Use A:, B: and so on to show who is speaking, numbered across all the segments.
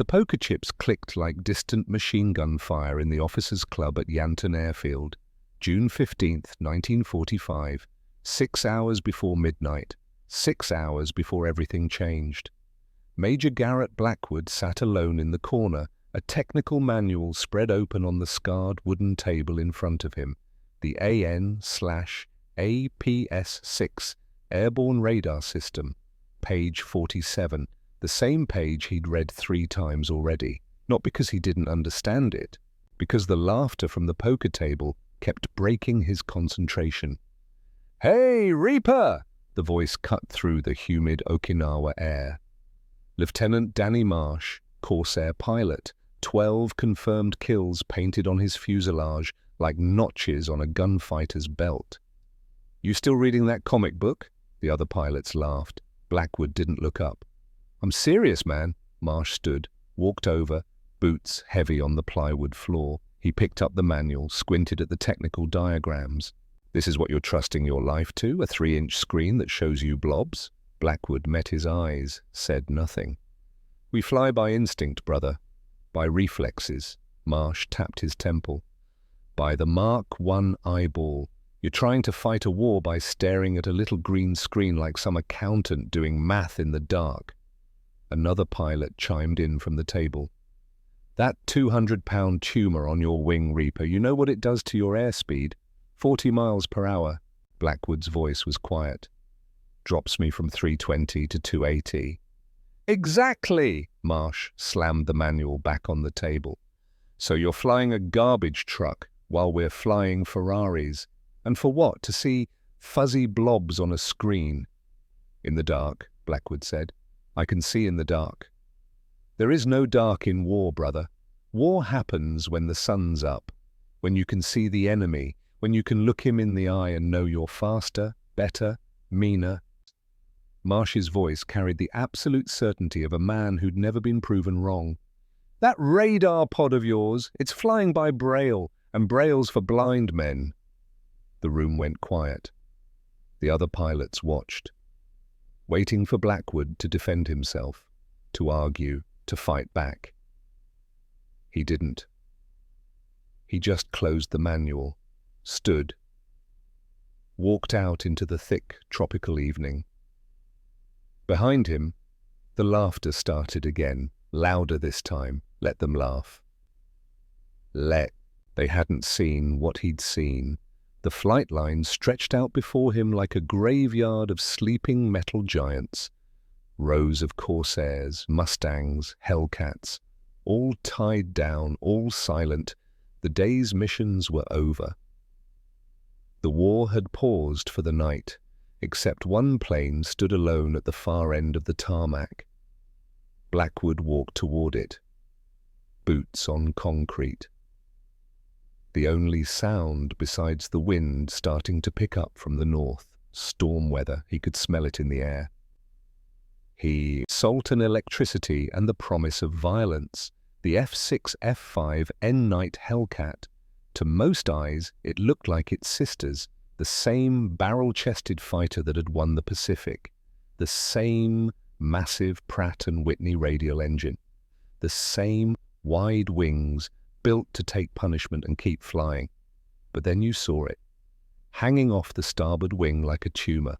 A: The poker chips clicked like distant machine gun fire in the officers' club at Yanton Airfield, June 15th, 1945, 6 hours before midnight, 6 hours before everything changed. Major Garrett Blackwood sat alone in the corner, a technical manual spread open on the scarred wooden table in front of him, the AN/APS-6 Airborne Radar System, page 47, the same page he'd read 3 times already, not because he didn't understand it, because the laughter from the poker table kept breaking his concentration. "Hey, Reaper!" The voice cut through the humid Okinawa air. Lieutenant Danny Marsh, Corsair pilot, 12 confirmed kills painted on his fuselage like notches on a gunfighter's belt. "You still reading that comic book?" The other pilots laughed. Blackwood didn't look up. "I'm serious, man." Marsh stood, walked over, boots heavy on the plywood floor. He picked up the manual, squinted at the technical diagrams. "This is what you're trusting your life to, a 3-inch screen that shows you blobs?" Blackwood met his eyes, said nothing. "We fly by instinct, brother. By reflexes." Marsh tapped his temple. "By the Mark I eyeball. You're trying to fight a war by staring at a little green screen like some accountant doing math in the dark." Another pilot chimed in from the table. "That 200-pound tumor on your wing, Reaper, you know what it does to your airspeed? 40 miles per hour. Blackwood's voice was quiet. "Drops me from 320 to 280. "Exactly!" Marsh slammed the manual back on the table. "So you're flying a garbage truck while we're flying Ferraris. And for what? To see fuzzy blobs on a screen?" "In the dark," Blackwood said. "I can see in the dark." "There is no dark in war, brother. War happens when the sun's up, when you can see the enemy, when you can look him in the eye and know you're faster, better, meaner." Marsh's voice carried the absolute certainty of a man who'd never been proven wrong. "That radar pod of yours, it's flying by Braille, and Braille's for blind men." The room went quiet. The other pilots watched, waiting for Blackwood to defend himself, to argue, to fight back. He didn't. He just closed the manual, stood, walked out into the thick tropical evening. Behind him, the laughter started again, louder this time. Let them laugh. They hadn't seen what he'd seen. The flight line stretched out before him like a graveyard of sleeping metal giants. Rows of Corsairs, Mustangs, HELLCATs, all tied down, all silent. The day's missions were over. The war had paused for the night, except one plane stood alone at the far end of the tarmac. Blackwood walked toward it, boots on concrete. The only sound besides the wind starting to pick up from the north, storm weather, he could smell it in the air. Salt and electricity and the promise of violence. The F-6 F-5 N-Night HELLCAT. To most eyes, it looked like its sisters, the same barrel-chested fighter that had won the Pacific, the same massive Pratt & Whitney radial engine, the same wide wings built to take punishment and keep flying. But then you saw it, hanging off the starboard wing like a tumor,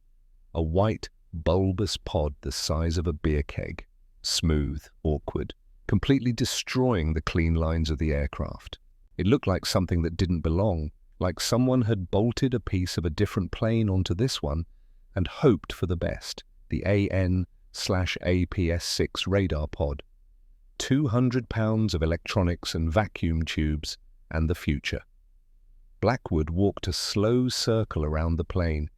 A: a white, bulbous pod the size of a beer keg, smooth, awkward, completely destroying the clean lines of the aircraft. It looked like something that didn't belong, like someone had bolted a piece of a different plane onto this one and hoped for the best, the AN/APS-6 radar pod. 200 pounds of electronics and vacuum tubes, and the future. Blackwood walked a slow circle around the plane,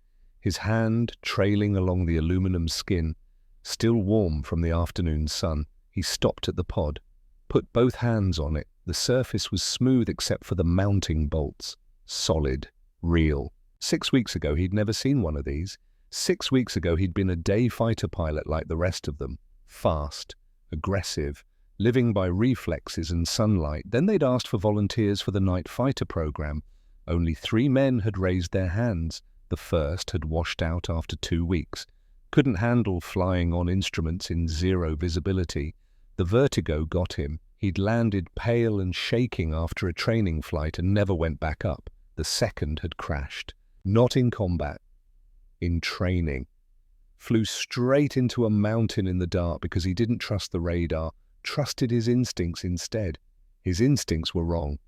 A: his hand trailing along the aluminum skin, still warm from the afternoon sun. He stopped at the pod, put both hands on it. The surface was smooth except for the mounting bolts. Solid, real. 6 weeks ago, he'd never seen one of these. 6 weeks ago, he'd been a day fighter pilot like the rest of them. Fast, aggressive, living by reflexes and sunlight. Then they'd asked for volunteers for the night fighter program. Only 3 men had raised their hands. The first had washed out after 2 weeks. Couldn't handle flying on instruments in zero visibility. The vertigo got him. He'd landed pale and shaking after a training flight and never went back up. The second had crashed. Not in combat, in training. Flew straight into a mountain in the dark because he didn't trust the radar, trusted his instincts instead. His instincts were wrong.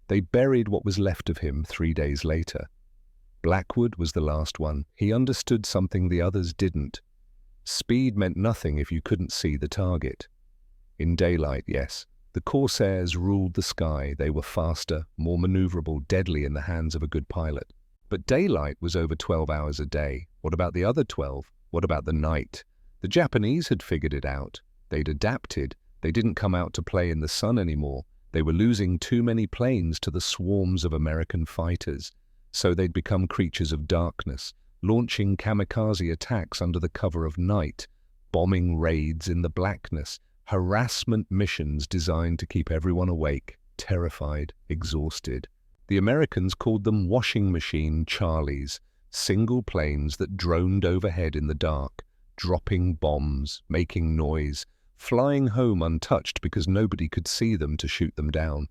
A: They buried what was left of him 3 days later. Blackwood was the last one. He understood something the others didn't. Speed meant nothing if you couldn't see the target. In daylight, yes. The Corsairs ruled the sky. They were faster, more maneuverable, deadly in the hands of a good pilot. But daylight was over 12 hours a day. What about the other 12? What about the night? The Japanese had figured it out. They'd adapted. They didn't come out to play in the sun anymore. They were losing too many planes to the swarms of American fighters. So they'd become creatures of darkness, launching kamikaze attacks under the cover of night, bombing raids in the blackness, harassment missions designed to keep everyone awake, terrified, exhausted. The Americans called them washing machine Charlies, single planes that droned overhead in the dark, dropping bombs, making noise, flying home untouched because nobody could see them to shoot them down.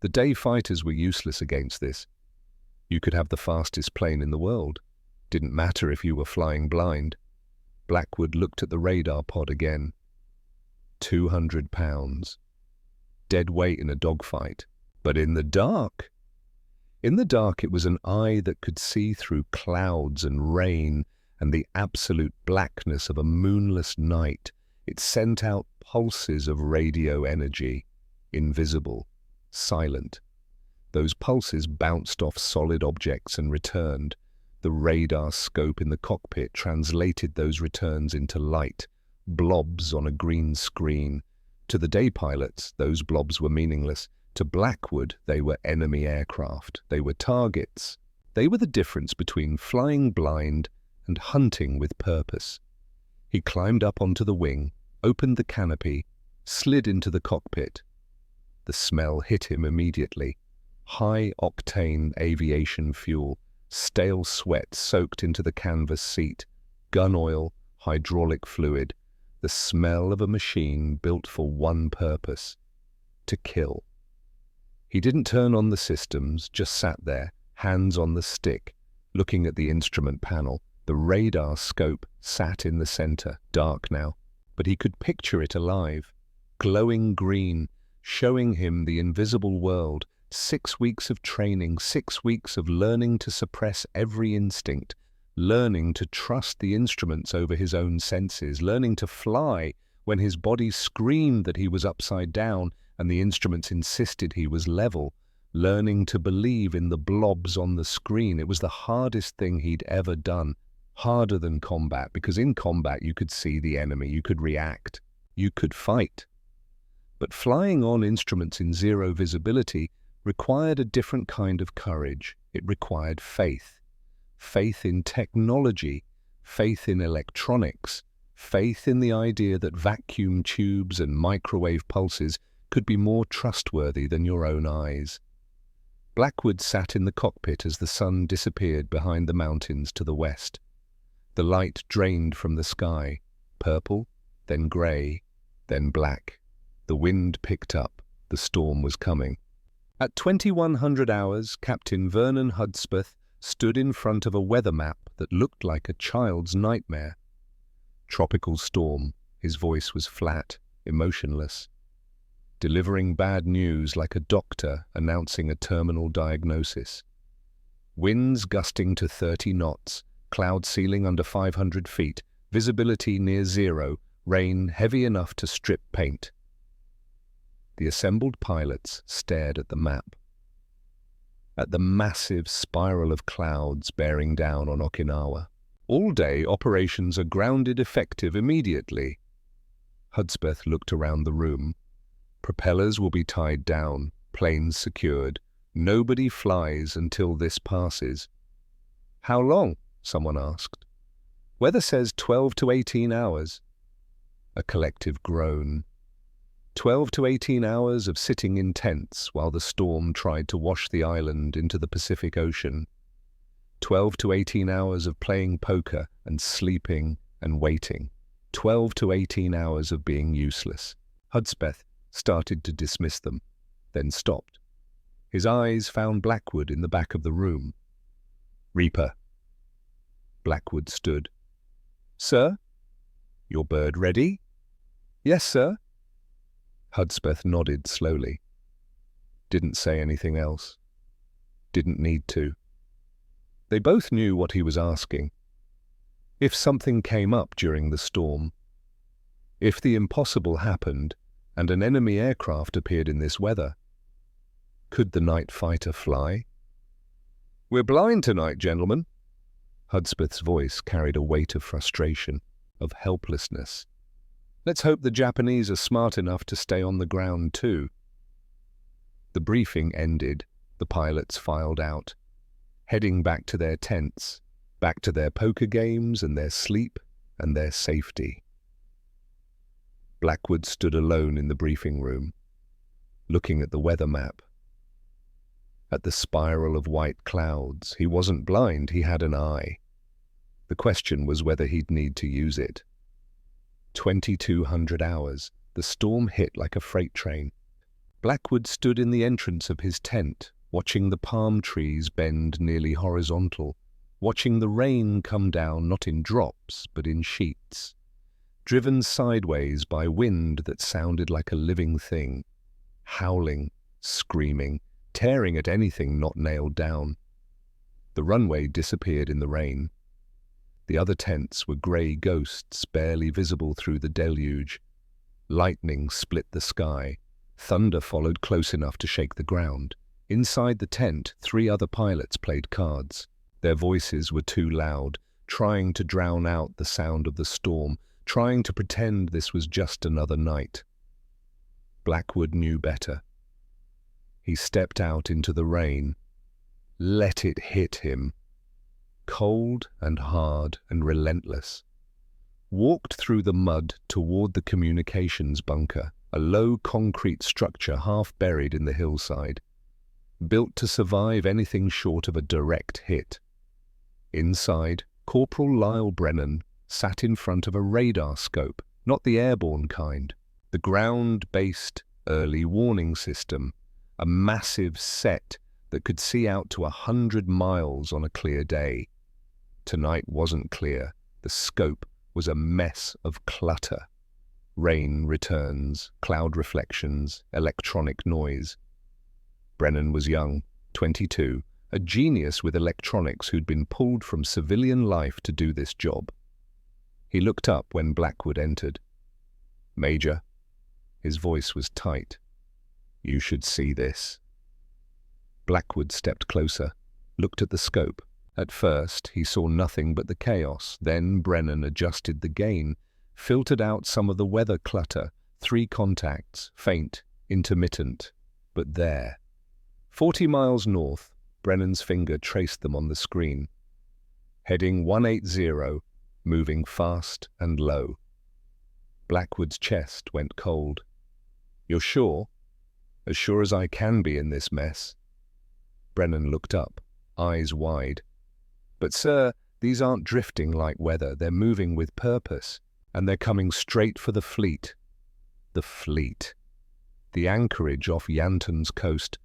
A: The day fighters were useless against this. You could have the fastest plane in the world. Didn't matter if you were flying blind. Blackwood looked at the radar pod again. 200 pounds. Dead weight in a dogfight. But in the dark? In the dark it was an eye that could see through clouds and rain and the absolute blackness of a moonless night. It sent out pulses of radio energy, invisible, silent. Those pulses bounced off solid objects and returned. The radar scope in the cockpit translated those returns into light, blobs on a green screen. To the day pilots, those blobs were meaningless. To Blackwood, they were enemy aircraft. They were targets. They were the difference between flying blind and hunting with purpose. He climbed up onto the wing, opened the canopy, slid into the cockpit. The smell hit him immediately. High-octane aviation fuel, stale sweat soaked into the canvas seat, gun oil, hydraulic fluid, the smell of a machine built for one purpose: to kill. He didn't turn on the systems, just sat there, hands on the stick, looking at the instrument panel. The radar scope sat in the center, dark now, but he could picture it alive, glowing green, showing him the invisible world. 6 weeks of training, 6 weeks of learning to suppress every instinct, learning to trust the instruments over his own senses, learning to fly when his body screamed that he was upside down and the instruments insisted he was level, learning to believe in the blobs on the screen. It was the hardest thing he'd ever done, harder than combat, because in combat you could see the enemy, you could react, you could fight. But flying on instruments in zero visibility required a different kind of courage. It required faith. Faith in technology, faith in electronics, faith in the idea that vacuum tubes and microwave pulses could be more trustworthy than your own eyes. Blackwood sat in the cockpit as the sun disappeared behind the mountains to the west. The light drained from the sky, purple, then grey, then black. The wind picked up. The storm was coming. At 2100 hours, Captain Vernon Hudspeth stood in front of a weather map that looked like a child's nightmare. Tropical storm. His voice was flat, emotionless, delivering bad news like a doctor announcing a terminal diagnosis. Winds gusting to 30 knots, cloud ceiling under 500 feet, visibility near zero, rain heavy enough to strip paint. The assembled pilots stared at the map, at the massive spiral of clouds bearing down on Okinawa. All day operations are grounded effective immediately. Hudspeth looked around the room. Propellers will be tied down, planes secured. Nobody flies until this passes. How long? Someone asked. Weather says 12 to 18 hours. A collective groan. 12 to 18 hours of sitting in tents while the storm tried to wash the island into the Pacific Ocean. 12 to 18 hours of playing poker and sleeping and waiting. 12 to 18 hours of being useless. Hudspeth started to dismiss them, then stopped. His eyes found Blackwood in the back of the room. "Reaper." Blackwood stood. "Sir?" "Your bird ready?" "Yes, sir." Hudspeth nodded slowly. Didn't say anything else. Didn't need to. They both knew what he was asking. If something came up during the storm, if the impossible happened and an enemy aircraft appeared in this weather, could the night fighter fly? "We're blind tonight, gentlemen." Hudspeth's voice carried a weight of frustration, of helplessness. "Let's hope the Japanese are smart enough to stay on the ground too." The briefing ended. The pilots filed out, heading back to their tents, back to their poker games and their sleep and their safety. Blackwood stood alone in the briefing room, looking at the weather map, at the spiral of white clouds. He wasn't blind, he had an eye. The question was whether he'd need to use it. 2,200 hours. The storm hit like a freight train. Blackwood stood in the entrance of his tent, watching the palm trees bend nearly horizontal, watching the rain come down not in drops but in sheets, driven sideways by wind that sounded like a living thing, howling, screaming, tearing at anything not nailed down. The runway disappeared in the rain. The other tents were grey ghosts barely visible through the deluge. Lightning split the sky. Thunder followed close enough to shake the ground. Inside the tent, 3 other pilots played cards. Their voices were too loud, trying to drown out the sound of the storm, trying to pretend this was just another night. Blackwood knew better. He stepped out into the rain. Let it hit him. Cold and hard and relentless. Walked through the mud toward the communications bunker, a low concrete structure half buried in the hillside, built to survive anything short of a direct hit. Inside, Corporal Lyle Brennan sat in front of a radar scope, not the airborne kind, the ground-based early warning system, a massive set that could see out to 100 miles on a clear day. Tonight wasn't clear. The scope was a mess of clutter. Rain returns, cloud reflections, electronic noise. Brennan was young, 22, a genius with electronics who'd been pulled from civilian life to do this job. He looked up when Blackwood entered. "Major." His voice was tight. "You should see this." Blackwood stepped closer, looked at the scope. At first, he saw nothing but the chaos. Then Brennan adjusted the gain, filtered out some of the weather clutter, 3 contacts, faint, intermittent, but there. 40 miles north, Brennan's finger traced them on the screen. Heading 180, moving fast and low. Blackwood's chest went cold. "You're sure?" "As sure as I can be in this mess." Brennan looked up, eyes wide. "But sir, these aren't drifting like weather. They're moving with purpose. And they're coming straight for the fleet." The fleet. The anchorage off Yanton's coast.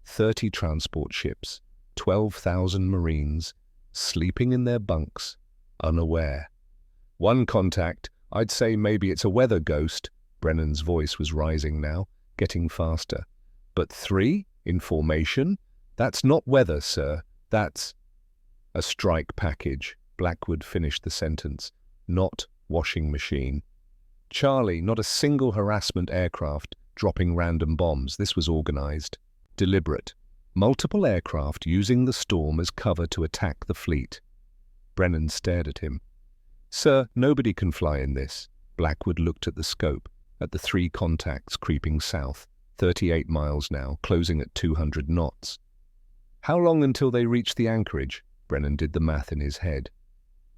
A: 30 transport ships, 12,000 Marines, sleeping in their bunks, unaware. "One contact. I'd say maybe it's a weather ghost." Brennan's voice was rising now, getting faster. "But 3 in formation? That's not weather, sir. That's—" "A strike package." Blackwood finished the sentence. "Not washing machine. Charlie, not a single harassment aircraft dropping random bombs. This was organized, deliberate. Multiple aircraft using the storm as cover to attack the fleet." Brennan stared at him. "Sir, nobody can fly in this." Blackwood looked at the scope, at the 3 contacts creeping south, 38 miles now, closing at 200 knots. "How long until they reach the anchorage?" Brennan did the math in his head.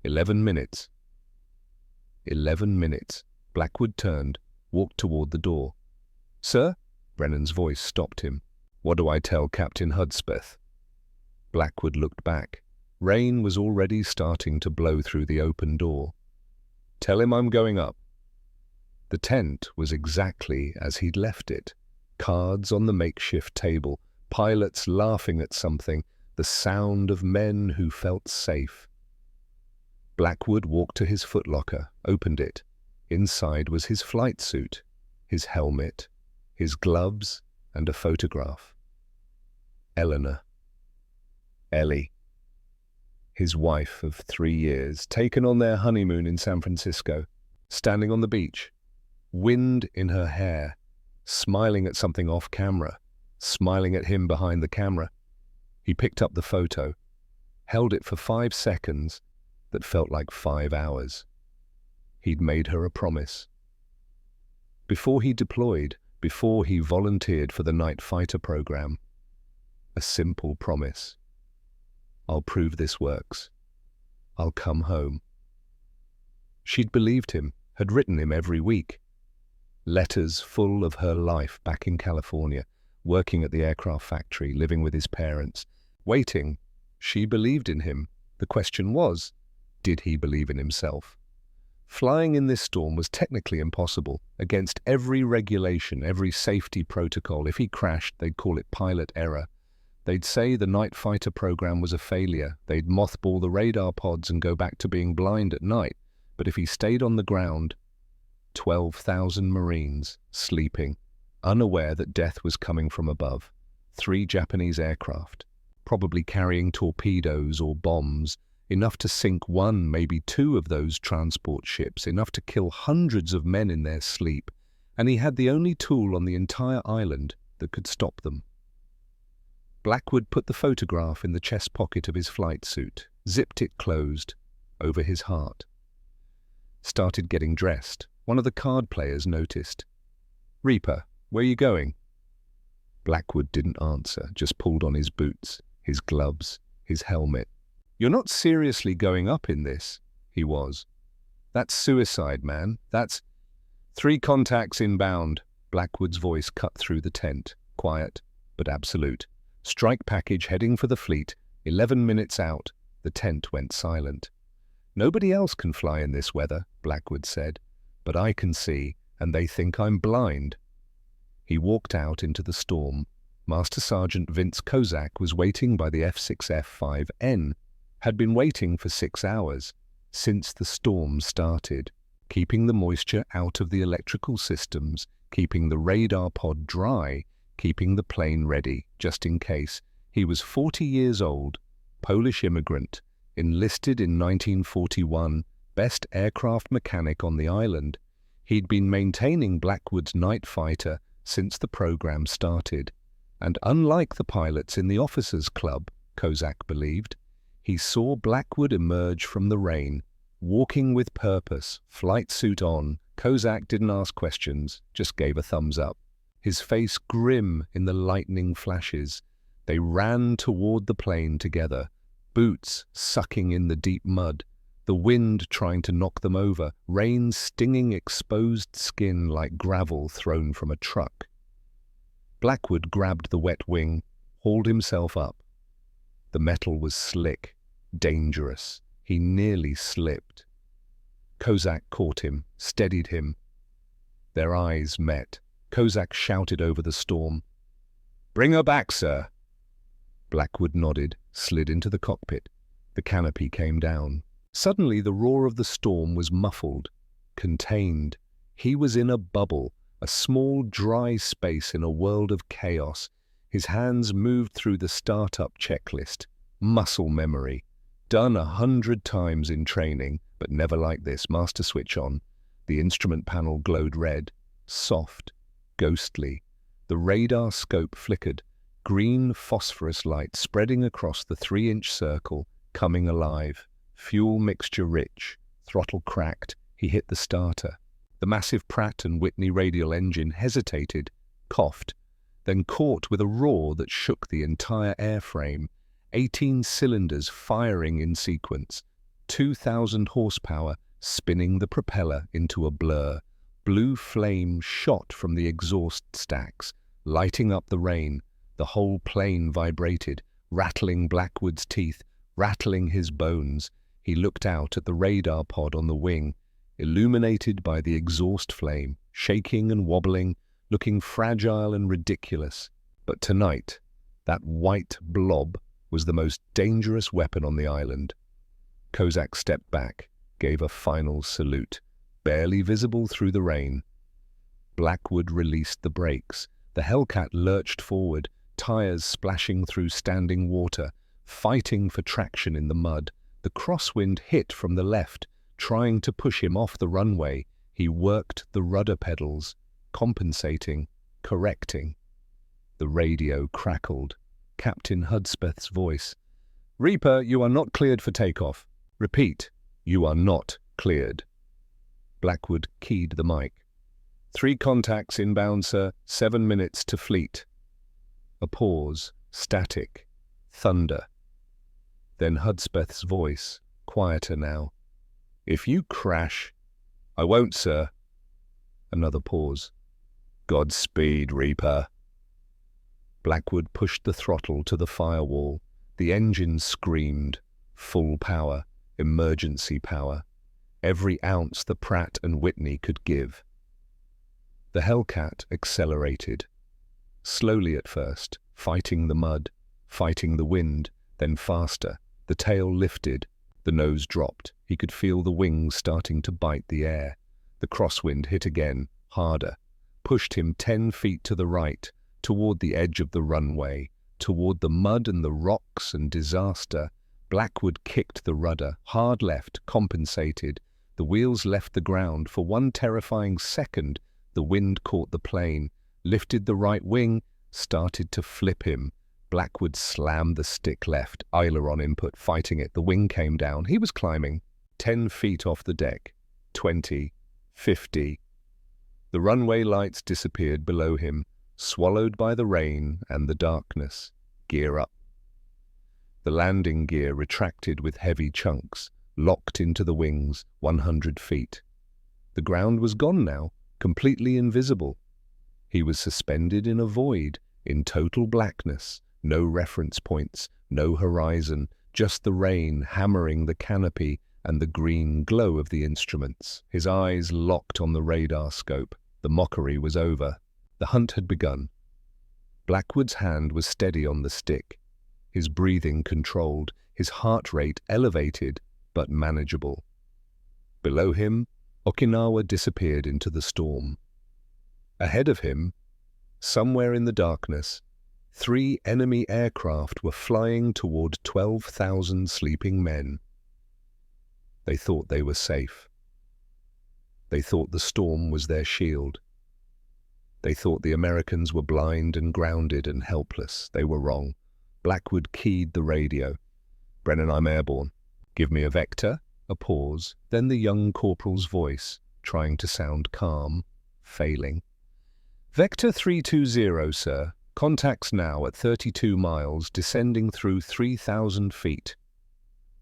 A: 11 minutes. 11 minutes. Blackwood turned, walked toward the door. "Sir?" Brennan's voice stopped him. "What do I tell Captain Hudspeth?" Blackwood looked back. Rain was already starting to blow through the open door. "Tell him I'm going up." The tent was exactly as he'd left it. Cards on the makeshift table, pilots laughing at something, the sound of men who felt safe. Blackwood walked to his footlocker, opened it. Inside was his flight suit, his helmet, his gloves, and a photograph. Eleanor. Ellie. His wife of 3 years, taken on their honeymoon in San Francisco, standing on the beach, wind in her hair, smiling at something off camera, smiling at him behind the camera. He picked up the photo, held it for 5 seconds that felt like 5 hours. He'd made her a promise. Before he deployed, before he volunteered for the night fighter program, a simple promise. I'll prove this works. I'll come home. She'd believed him, had written him every week. Letters full of her life back in California, working at the aircraft factory, living with his parents, waiting. She believed in him. The question was, did he believe in himself? Flying in this storm was technically impossible, against every regulation, every safety protocol. If he crashed, they'd call it pilot error. They'd say the night fighter program was a failure. They'd mothball the radar pods and go back to being blind at night. But if he stayed on the ground, 12,000 Marines sleeping, unaware that death was coming from above. 3 Japanese aircraft, probably carrying torpedoes or bombs, enough to sink 1, maybe 2 of those transport ships, enough to kill hundreds of men in their sleep. And he had the only tool on the entire island that could stop them. Blackwood put the photograph in the chest pocket of his flight suit, zipped it closed, over his heart. Started getting dressed. One of the card players noticed. "Reaper, where are you going?" Blackwood didn't answer, just pulled on his boots, his gloves, his helmet. "You're not seriously going up in this?" He was. "That's suicide, man. That's—" "3 contacts inbound." Blackwood's voice cut through the tent, quiet but absolute. "Strike package heading for the fleet, 11 minutes out." The tent went silent. "Nobody else can fly in this weather," Blackwood said. "But I can see, and they think I'm blind." He walked out into the storm. Master Sergeant Vince Kozak was waiting by the F6F5N, had been waiting for 6 hours, since the storm started, keeping the moisture out of the electrical systems, keeping the radar pod dry, keeping the plane ready, just in case. He was 40 years old, Polish immigrant, enlisted in 1941, best aircraft mechanic on the island. He'd been maintaining Blackwood's night fighter since the program started. And unlike the pilots in the officers' club, Kozak believed, he saw Blackwood emerge from the rain, walking with purpose, flight suit on. Kozak didn't ask questions, just gave a thumbs up. His face grim in the lightning flashes. They ran toward the plane together, boots sucking in the deep mud, the wind trying to knock them over, rain stinging exposed skin like gravel thrown from a truck. Blackwood grabbed the wet wing, hauled himself up. The metal was slick, dangerous. He nearly slipped. Kozak caught him, steadied him. Their eyes met. Kozak shouted over the storm, "Bring her back, sir." Blackwood nodded, slid into the cockpit. The canopy came down. Suddenly the roar of the storm was muffled, contained. He was in a bubble, a small dry space in a world of chaos. His hands moved through the startup checklist. Muscle memory. Done 100 times in training, but never like this. Master switch on. The instrument panel glowed red, soft, ghostly. The radar scope flickered. Green phosphorus light spreading across the 3-inch circle, coming alive. Fuel mixture rich. Throttle cracked. He hit the starter. The massive Pratt & Whitney radial engine hesitated, coughed, then caught with a roar that shook the entire airframe. 18 cylinders firing in sequence. 2,000 horsepower spinning the propeller into a blur. Blue flame shot from the exhaust stacks, lighting up the rain. The whole plane vibrated, rattling Blackwood's teeth, rattling his bones. He looked out at the radar pod on the wing. illuminated by the exhaust flame, shaking and wobbling, looking fragile and ridiculous. But tonight, that white blob was the most dangerous weapon on the island. Kozak stepped back, gave a final salute, barely visible through the rain. Blackwood released the brakes. The HELLCAT lurched forward, tires splashing through standing water, fighting for traction in the mud. The crosswind hit from the left, trying to push him off the runway. He worked the rudder pedals, compensating, correcting. The radio crackled. Captain Hudspeth's voice. "Reaper, you are not cleared for takeoff. Repeat, you are not cleared." Blackwood keyed the mic. 3 contacts inbound, sir. 7 minutes to fleet." A pause, static, thunder. Then Hudspeth's voice, quieter now. "If you crash—" "I won't, sir." Another pause. "Godspeed, Reaper." Blackwood pushed the throttle to the firewall. The engine screamed. Full power, emergency power. Every ounce the Pratt & Whitney could give. The HELLCAT accelerated. Slowly at first, fighting the mud, fighting the wind, then faster. The tail lifted. The nose dropped. He could feel the wings starting to bite the air. The crosswind hit again, harder. Pushed him 10 feet to the right, toward the edge of the runway, toward the mud and the rocks and disaster. Blackwood kicked the rudder, hard left, compensated. The wheels left the ground. For one terrifying second, the wind caught the plane, lifted the right wing, started to flip him. Blackwood slammed the stick left, aileron input, fighting it. The wing came down. He was climbing. 10 feet off the deck. 20, 50. The runway lights disappeared below him, swallowed by the rain and the darkness. Gear up. The landing gear retracted with heavy chunks, locked into the wings, 100 feet. The ground was gone now, completely invisible. He was suspended in a void, in total blackness, no reference points, no horizon, just the rain hammering the canopy and the green glow of the instruments. His eyes locked on the radar scope. The mockery was over. The hunt had begun. Blackwood's hand was steady on the stick, his breathing controlled, his heart rate elevated but manageable. Below him, Okinawa disappeared into the storm. Ahead of him, somewhere in the darkness, 3 enemy aircraft were flying toward 12,000 sleeping men. They thought they were safe. They thought the storm was their shield. They thought the Americans were blind and grounded and helpless. They were wrong. Blackwood keyed the radio. "Brennan, I'm airborne. Give me a vector." A pause, then the young corporal's voice, trying to sound calm, failing. "Vector 320, sir. Contacts now at 32 miles, descending through 3,000 feet.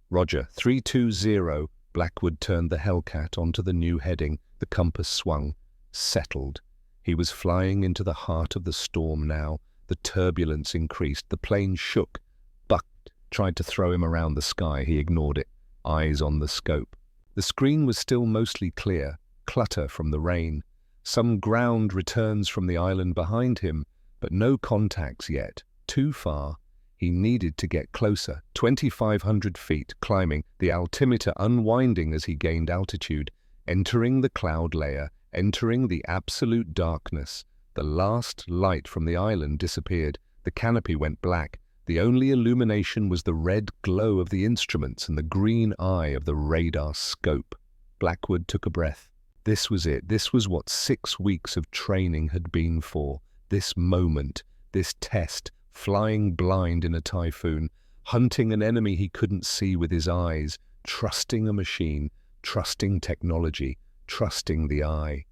A: "Roger, 320. Blackwood turned the HELLCAT onto the new heading. The compass swung, settled. He was flying into the heart of the storm now. The turbulence increased. The plane shook, bucked, tried to throw him around the sky. He ignored it, eyes on the scope. The screen was still mostly clear, clutter from the rain. Some ground returns from the island behind him, but no contacts yet. Too far. He needed to get closer. 2,500 feet, climbing, the altimeter unwinding as he gained altitude, entering the cloud layer, entering the absolute darkness. The last light from the island disappeared. The canopy went black. The only illumination was the red glow of the instruments and the green eye of the radar scope. Blackwood took a breath. This was it. This was what 6 weeks of training had been for. This moment, this test, flying blind in a typhoon, hunting an enemy he couldn't see with his eyes, trusting a machine, trusting technology, trusting the eye.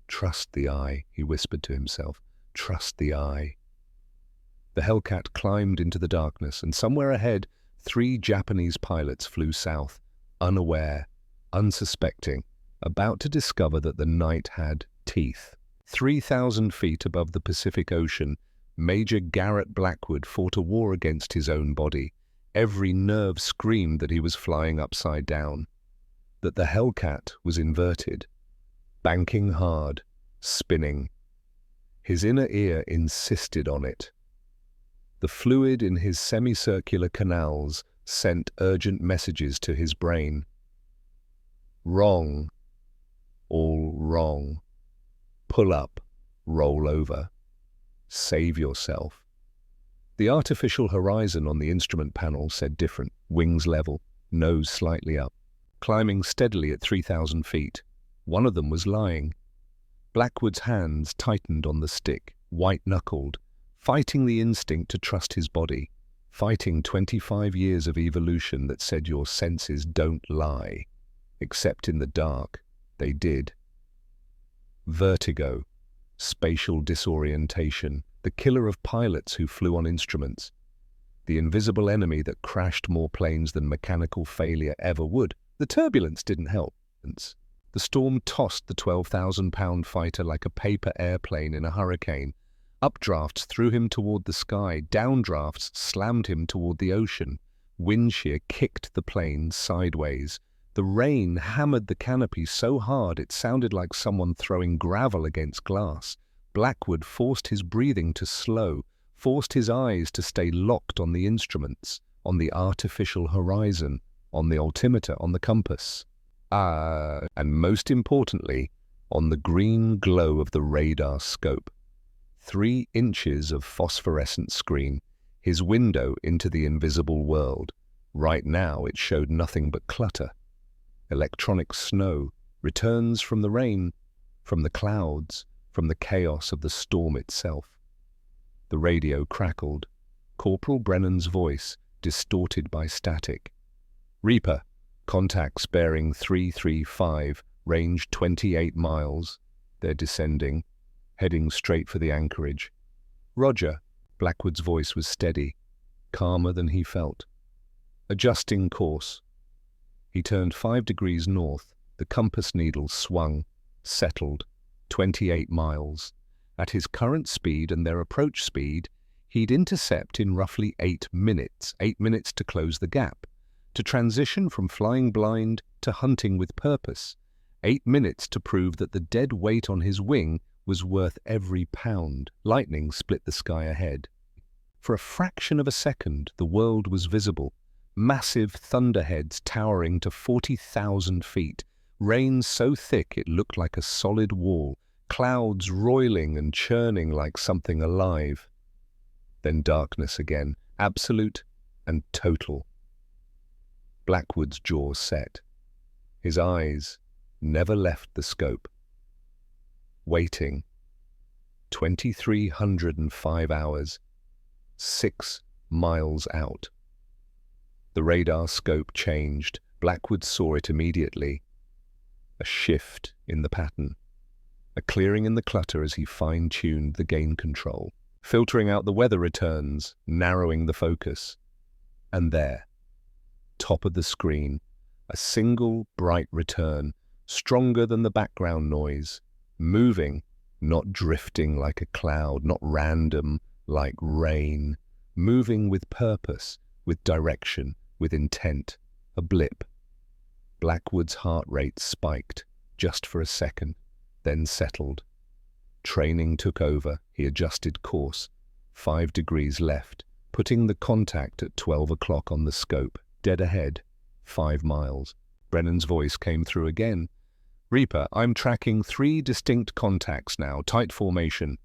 A: "Trust the eye," he whispered to himself. "Trust the eye." The HELLCAT climbed into the darkness, and somewhere ahead, 3 Japanese pilots flew south, unaware, unsuspecting, about to discover that the night had teeth. 3,000 feet above the Pacific Ocean, Major Garrett Blackwood fought a war against his own body. Every nerve screamed that he was flying upside down. that the HELLCAT was inverted, banking hard, spinning. His inner ear insisted on it. The fluid in his semicircular canals sent urgent messages to his brain. Wrong. All wrong. Pull up. Roll over. Save yourself. The artificial horizon on the instrument panel said different. Wings level, nose slightly up. Climbing steadily at 3,000 feet. One of them was lying. Blackwood's hands tightened on the stick, white-knuckled, fighting the instinct to trust his body, fighting 25 years of evolution that said your senses don't lie. Except in the dark, they did. Vertigo, spatial disorientation, the killer of pilots who flew on instruments, the invisible enemy that crashed more planes than mechanical failure ever would. The turbulence didn't help. The storm tossed the 12,000-pound fighter like a paper airplane in a hurricane. Updrafts threw him toward the sky, downdrafts slammed him toward the ocean. Wind shear kicked the plane sideways. The rain hammered the canopy so hard it sounded like someone throwing gravel against glass. Blackwood forced his breathing to slow, forced his eyes to stay locked on the instruments, on the artificial horizon, on the altimeter, on the compass. And most importantly, on the green glow of the radar scope. 3 inches of phosphorescent screen, his window into the invisible world. Right now it showed nothing but clutter. Electronic snow, returns from the rain, from the clouds, from the chaos of the storm itself. The radio crackled. Corporal Brennan's voice, distorted by static. Reaper, contacts bearing 335, range 28 miles. They're descending, heading straight for the anchorage. Roger. Blackwood's voice was steady, calmer than he felt. Adjusting course. He turned 5 degrees north. The compass needle swung, settled, 28 miles. At his current speed and their approach speed, he'd intercept in roughly 8 minutes. 8 minutes to close the gap, to transition from flying blind to hunting with purpose. 8 minutes to prove that the dead weight on his wing was worth every pound. Lightning split the sky ahead. For a fraction of a second, the world was visible. Massive thunderheads towering to 40,000 feet. Rain so thick it looked like a solid wall. Clouds roiling and churning like something alive. Then darkness again, absolute and total. Blackwood's jaw set. His eyes never left the scope. Waiting. 2,305 hours. 6 miles out. The radar scope changed. Blackwood saw it immediately. A shift in the pattern. A clearing in the clutter as he fine-tuned the gain control, filtering out the weather returns, narrowing the focus. And there, top of the screen, a single bright return, stronger than the background noise, moving, not drifting like a cloud, not random like rain, moving with purpose, with direction, with intent, a blip. Blackwood's heart rate spiked, just for a second, then settled. Training took over. He adjusted course. 5 degrees left, putting the contact at 12 o'clock on the scope. Dead ahead, 5 miles. Brennan's voice came through again. Reaper, I'm tracking 3 distinct contacts now. Tight formation.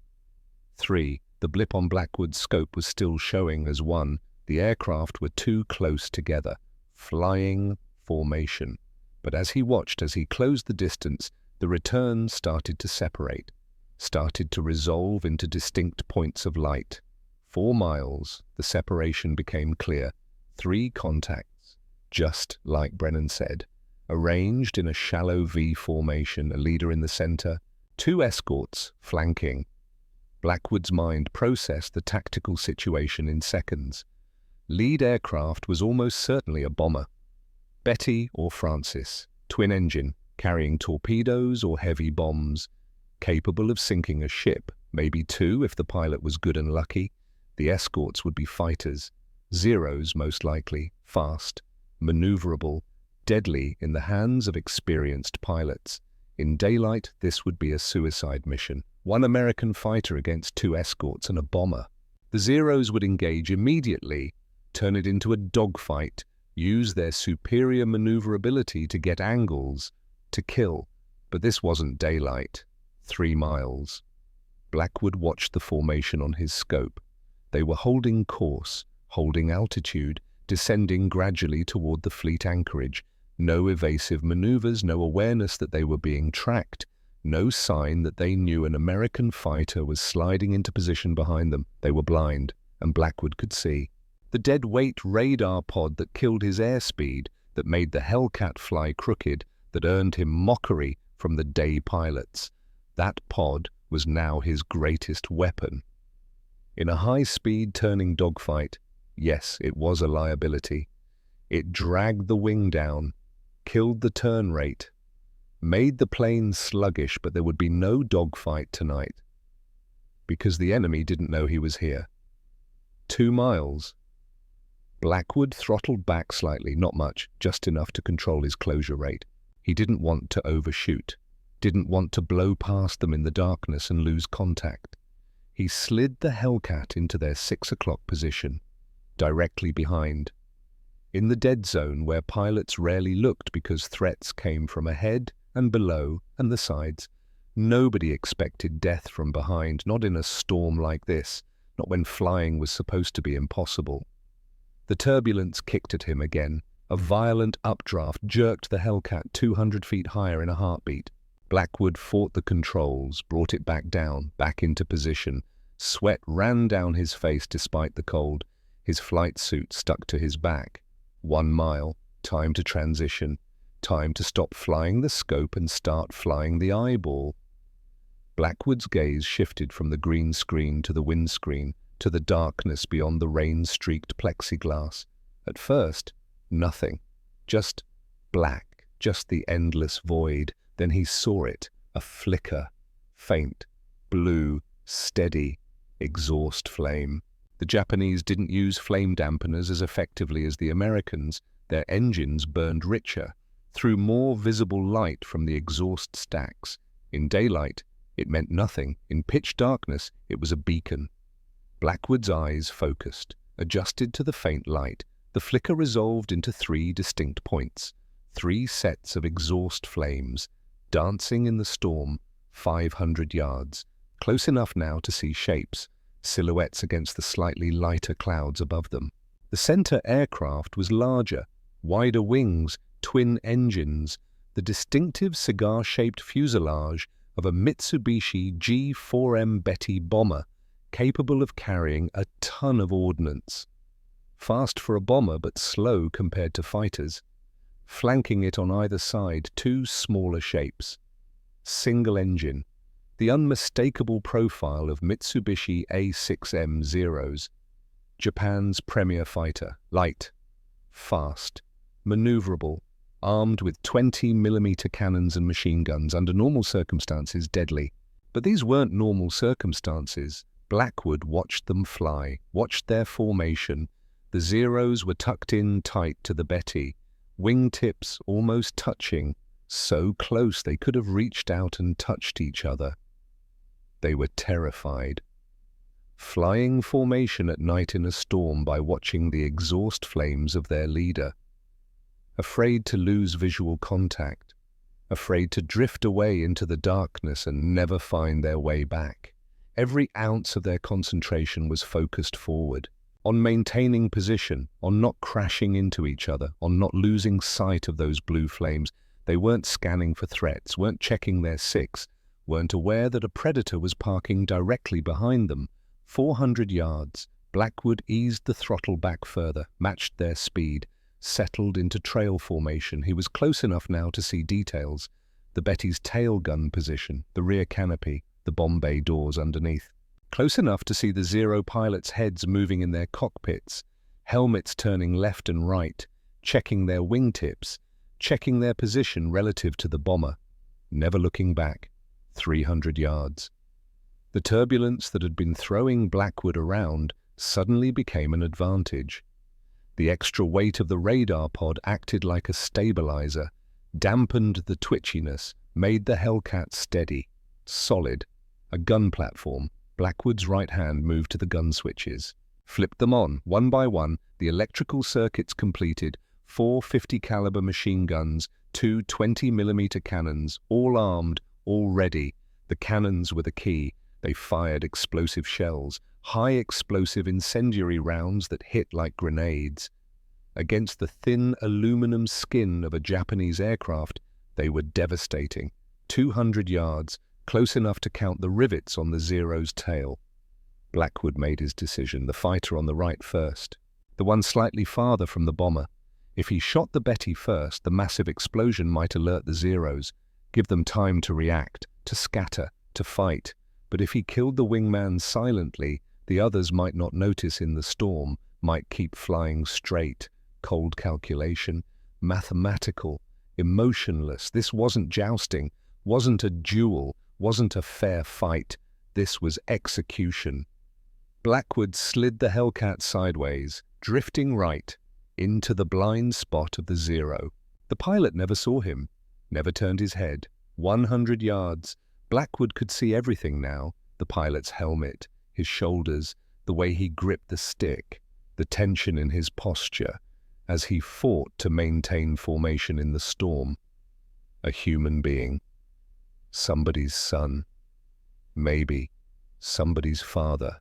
A: 3. The blip on Blackwood's scope was still showing as 1. The aircraft were too close together. Flying formation. But as he watched, as he closed the distance, the return started to separate, started to resolve into distinct points of light. 4 miles, the separation became clear. 3 contacts, just like Brennan said, arranged in a shallow V formation, a leader in the center, 2 escorts flanking. Blackwood's mind processed the tactical situation in seconds. Lead aircraft was almost certainly a bomber. Betty or Francis, twin engine, carrying torpedoes or heavy bombs, capable of sinking a ship, maybe 2 if the pilot was good and lucky. The escorts would be fighters, Zeros most likely, fast, maneuverable, deadly in the hands of experienced pilots. In daylight, this would be a suicide mission. One American fighter against 2 escorts and a bomber. The Zeros would engage immediately, turn it into a dogfight, use their superior maneuverability to get angles, to kill. But this wasn't daylight. 3 miles. Blackwood watched the formation on his scope. They were holding course, holding altitude, descending gradually toward the fleet anchorage. No evasive maneuvers, no awareness that they were being tracked, no sign that they knew an American fighter was sliding into position behind them. They were blind, and Blackwood could see. The dead-weight radar pod that killed his airspeed, that made the HELLCAT fly crooked, that earned him mockery from the day pilots. That pod was now his greatest weapon. In a high-speed turning dogfight, yes, it was a liability. It dragged the wing down, killed the turn rate, made the plane sluggish, but there would be no dogfight tonight. Because the enemy didn't know he was here. 2 miles. Blackwood throttled back slightly, not much, just enough to control his closure rate. He didn't want to overshoot, didn't want to blow past them in the darkness and lose contact. He slid the HELLCAT into their 6 o'clock position, directly behind. In the dead zone where pilots rarely looked because threats came from ahead and below and the sides. Nobody expected death from behind, not in a storm like this, not when flying was supposed to be impossible. The turbulence kicked at him again. A violent updraft jerked the HELLCAT 200 feet higher in a heartbeat. Blackwood fought the controls, brought it back down, back into position. Sweat ran down his face despite the cold. His flight suit stuck to his back. 1 mile, time to transition, time to stop flying the scope and start flying the eyeball. Blackwood's gaze shifted from the green screen to the windscreen, to the darkness beyond the rain-streaked plexiglass. At first, nothing. Just black, just the endless void. Then he saw it, a flicker, faint, blue, steady, exhaust flame. The Japanese didn't use flame dampeners as effectively as the Americans. Their engines burned richer, threw more visible light from the exhaust stacks. In daylight, it meant nothing. In pitch darkness, it was a beacon. Blackwood's eyes focused, adjusted to the faint light. The flicker resolved into 3 distinct points, 3 sets of exhaust flames, dancing in the storm, 500 yards, close enough now to see shapes, silhouettes against the slightly lighter clouds above them. The center aircraft was larger, wider wings, twin engines, the distinctive cigar-shaped fuselage of a Mitsubishi G4M Betty bomber, capable of carrying a ton of ordnance. Fast for a bomber, but slow compared to fighters. Flanking it on either side, 2 smaller shapes. Single engine. The unmistakable profile of Mitsubishi A6M ZEROS. Japan's premier fighter. Light. Fast. Maneuverable. Armed with 20mm cannons and machine guns. Under normal circumstances, deadly. But these weren't normal circumstances. Blackwood watched them fly, watched their formation. The Zeros were tucked in tight to the Betty, wingtips almost touching, so close they could have reached out and touched each other. They were terrified. Flying formation at night in a storm by watching the exhaust flames of their leader. Afraid to lose visual contact, afraid to drift away into the darkness and never find their way back. Every ounce of their concentration was focused forward, on maintaining position, on not crashing into each other, on not losing sight of those blue flames. They weren't scanning for threats, weren't checking their 6, weren't aware that a predator was parking directly behind them. 400 yards, Blackwood eased the throttle back further, matched their speed, settled into trail formation. He was close enough now to see details. The Betty's tail gun position, the rear canopy, the bomb bay doors underneath. Close enough to see the Zero pilots' heads moving in their cockpits, helmets turning left and right, checking their wingtips, checking their position relative to the bomber. Never looking back. 300 yards. The turbulence that had been throwing Blackwood around suddenly became an advantage. The extra weight of the radar pod acted like a stabilizer, dampened the twitchiness, made the HELLCAT steady, solid. A gun platform. Blackwood's right hand moved to the gun switches. Flipped them on, one by one, the electrical circuits completed, 4 50 caliber machine guns, 2 20mm cannons, all armed, all ready. The cannons were the key. They fired explosive shells, high explosive incendiary rounds that hit like grenades. Against the thin aluminum skin of a Japanese aircraft, they were devastating. 200 yards, close enough to count the rivets on the Zero's tail. Blackwood made his decision, the fighter on the right first, the one slightly farther from the bomber. If he shot the Betty first, the massive explosion might alert the Zeros, give them time to react, to scatter, to fight. But if he killed the wingman silently, the others might not notice in the storm, might keep flying straight. Cold calculation, mathematical, emotionless. This wasn't jousting, wasn't a duel, wasn't a fair fight. This was execution. Blackwood slid the HELLCAT sideways, drifting right, into the blind spot of the Zero. The pilot never saw him, never turned his head. 100 yards. Blackwood could see everything now, the pilot's helmet, his shoulders, the way he gripped the stick, the tension in his posture, as he fought to maintain formation in the storm. A human being. Somebody's son. Maybe somebody's father.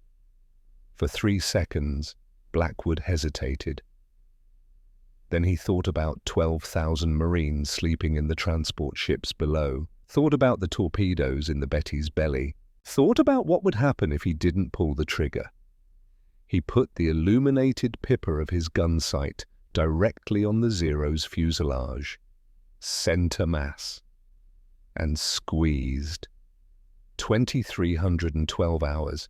A: For 3 seconds, Blackwood hesitated. Then he thought about 12,000 Marines sleeping in the transport ships below, thought about the torpedoes in the Betty's belly, thought about what would happen if he didn't pull the trigger. He put the illuminated pipper of his gun sight directly on the Zero's fuselage, center mass, and squeezed. 2,312 hours.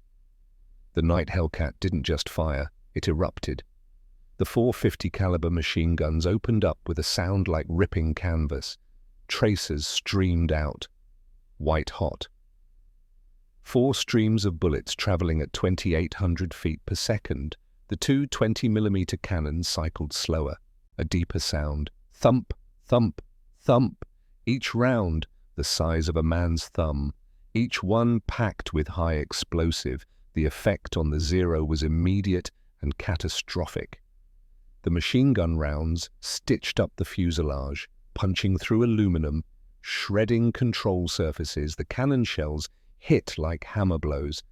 A: The night HELLCAT didn't just fire, it erupted. The 450 caliber machine guns opened up with a sound like ripping canvas. Tracers streamed out, white hot. 4 streams of bullets traveling at 2,800 feet per second. The 2 20mm cannons cycled slower, a deeper sound. Thump, thump, thump. Each round the size of a man's thumb. Each one packed with high explosive. The effect on the Zero was immediate and catastrophic. The machine gun rounds stitched up the fuselage, punching through aluminum, shredding control surfaces. The cannon shells hit like hammer blows.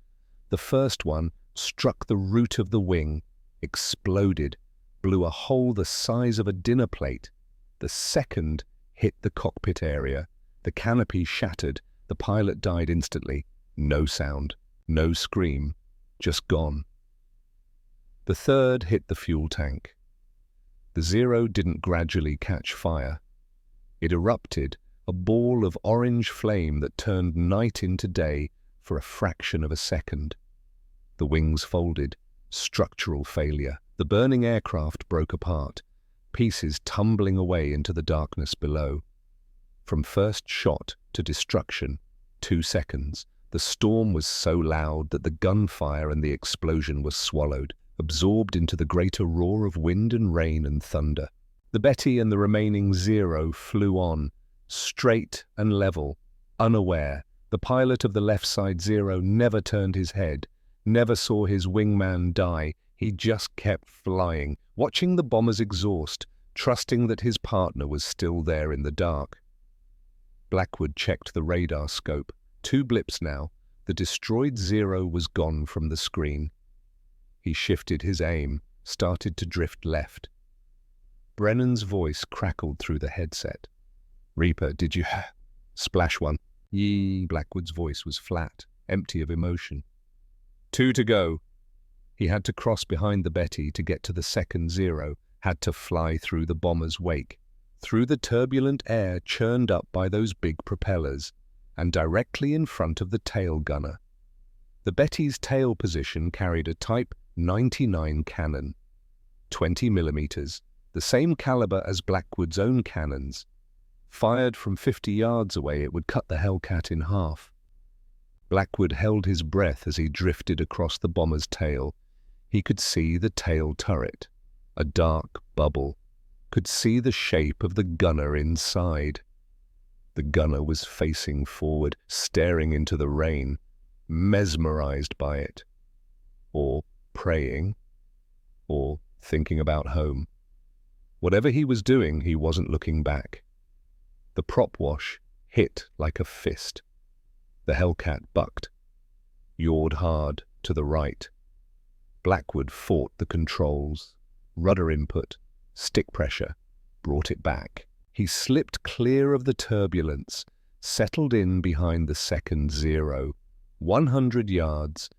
A: The first one struck the root of the wing, exploded, blew a hole the size of a dinner plate. The second hit the cockpit area. The canopy shattered. The pilot died instantly. No sound, no scream, just gone. The third hit the fuel tank. The Zero didn't gradually catch fire. It erupted, a ball of orange flame that turned night into day for a fraction of a second. The wings folded, structural failure. The burning aircraft broke apart, pieces tumbling away into the darkness below. From first shot to destruction, 2 seconds. The storm was so loud that the gunfire and the explosion were swallowed, absorbed into the greater roar of wind and rain and thunder. The Betty and the remaining Zero flew on, straight and level, unaware. The pilot of the left side Zero never turned his head, never saw his wingman die. He just kept flying, watching the bomber's exhaust, trusting that his partner was still there in the dark. Blackwood checked the radar scope. 2 blips now. The destroyed Zero was gone from the screen. He shifted his aim, started to drift left. Brennan's voice crackled through the headset. "Reaper, did you splash one?" "Yee." Blackwood's voice was flat, empty of emotion. 2 to go. He had to cross behind the Betty to get to the second Zero, had to fly through the bomber's wake, through the turbulent air churned up by those big propellers, and directly in front of the tail gunner. The Betty's tail position carried a Type 99 cannon, 20mm, the same caliber as Blackwood's own cannons. Fired from 50 yards away, it would cut the HELLCAT in half. Blackwood held his breath as he drifted across the bomber's tail. He could see the tail turret, a dark bubble, could see the shape of the gunner inside. The gunner was facing forward, staring into the rain, mesmerized by it, or praying, or thinking about home. Whatever he was doing, he wasn't looking back. The prop wash hit like a fist. The HELLCAT bucked, yawed hard to the right. Blackwood fought the controls. Rudder input, stick pressure, brought it back. He slipped clear of the turbulence, settled in behind the second zero. 100 yards,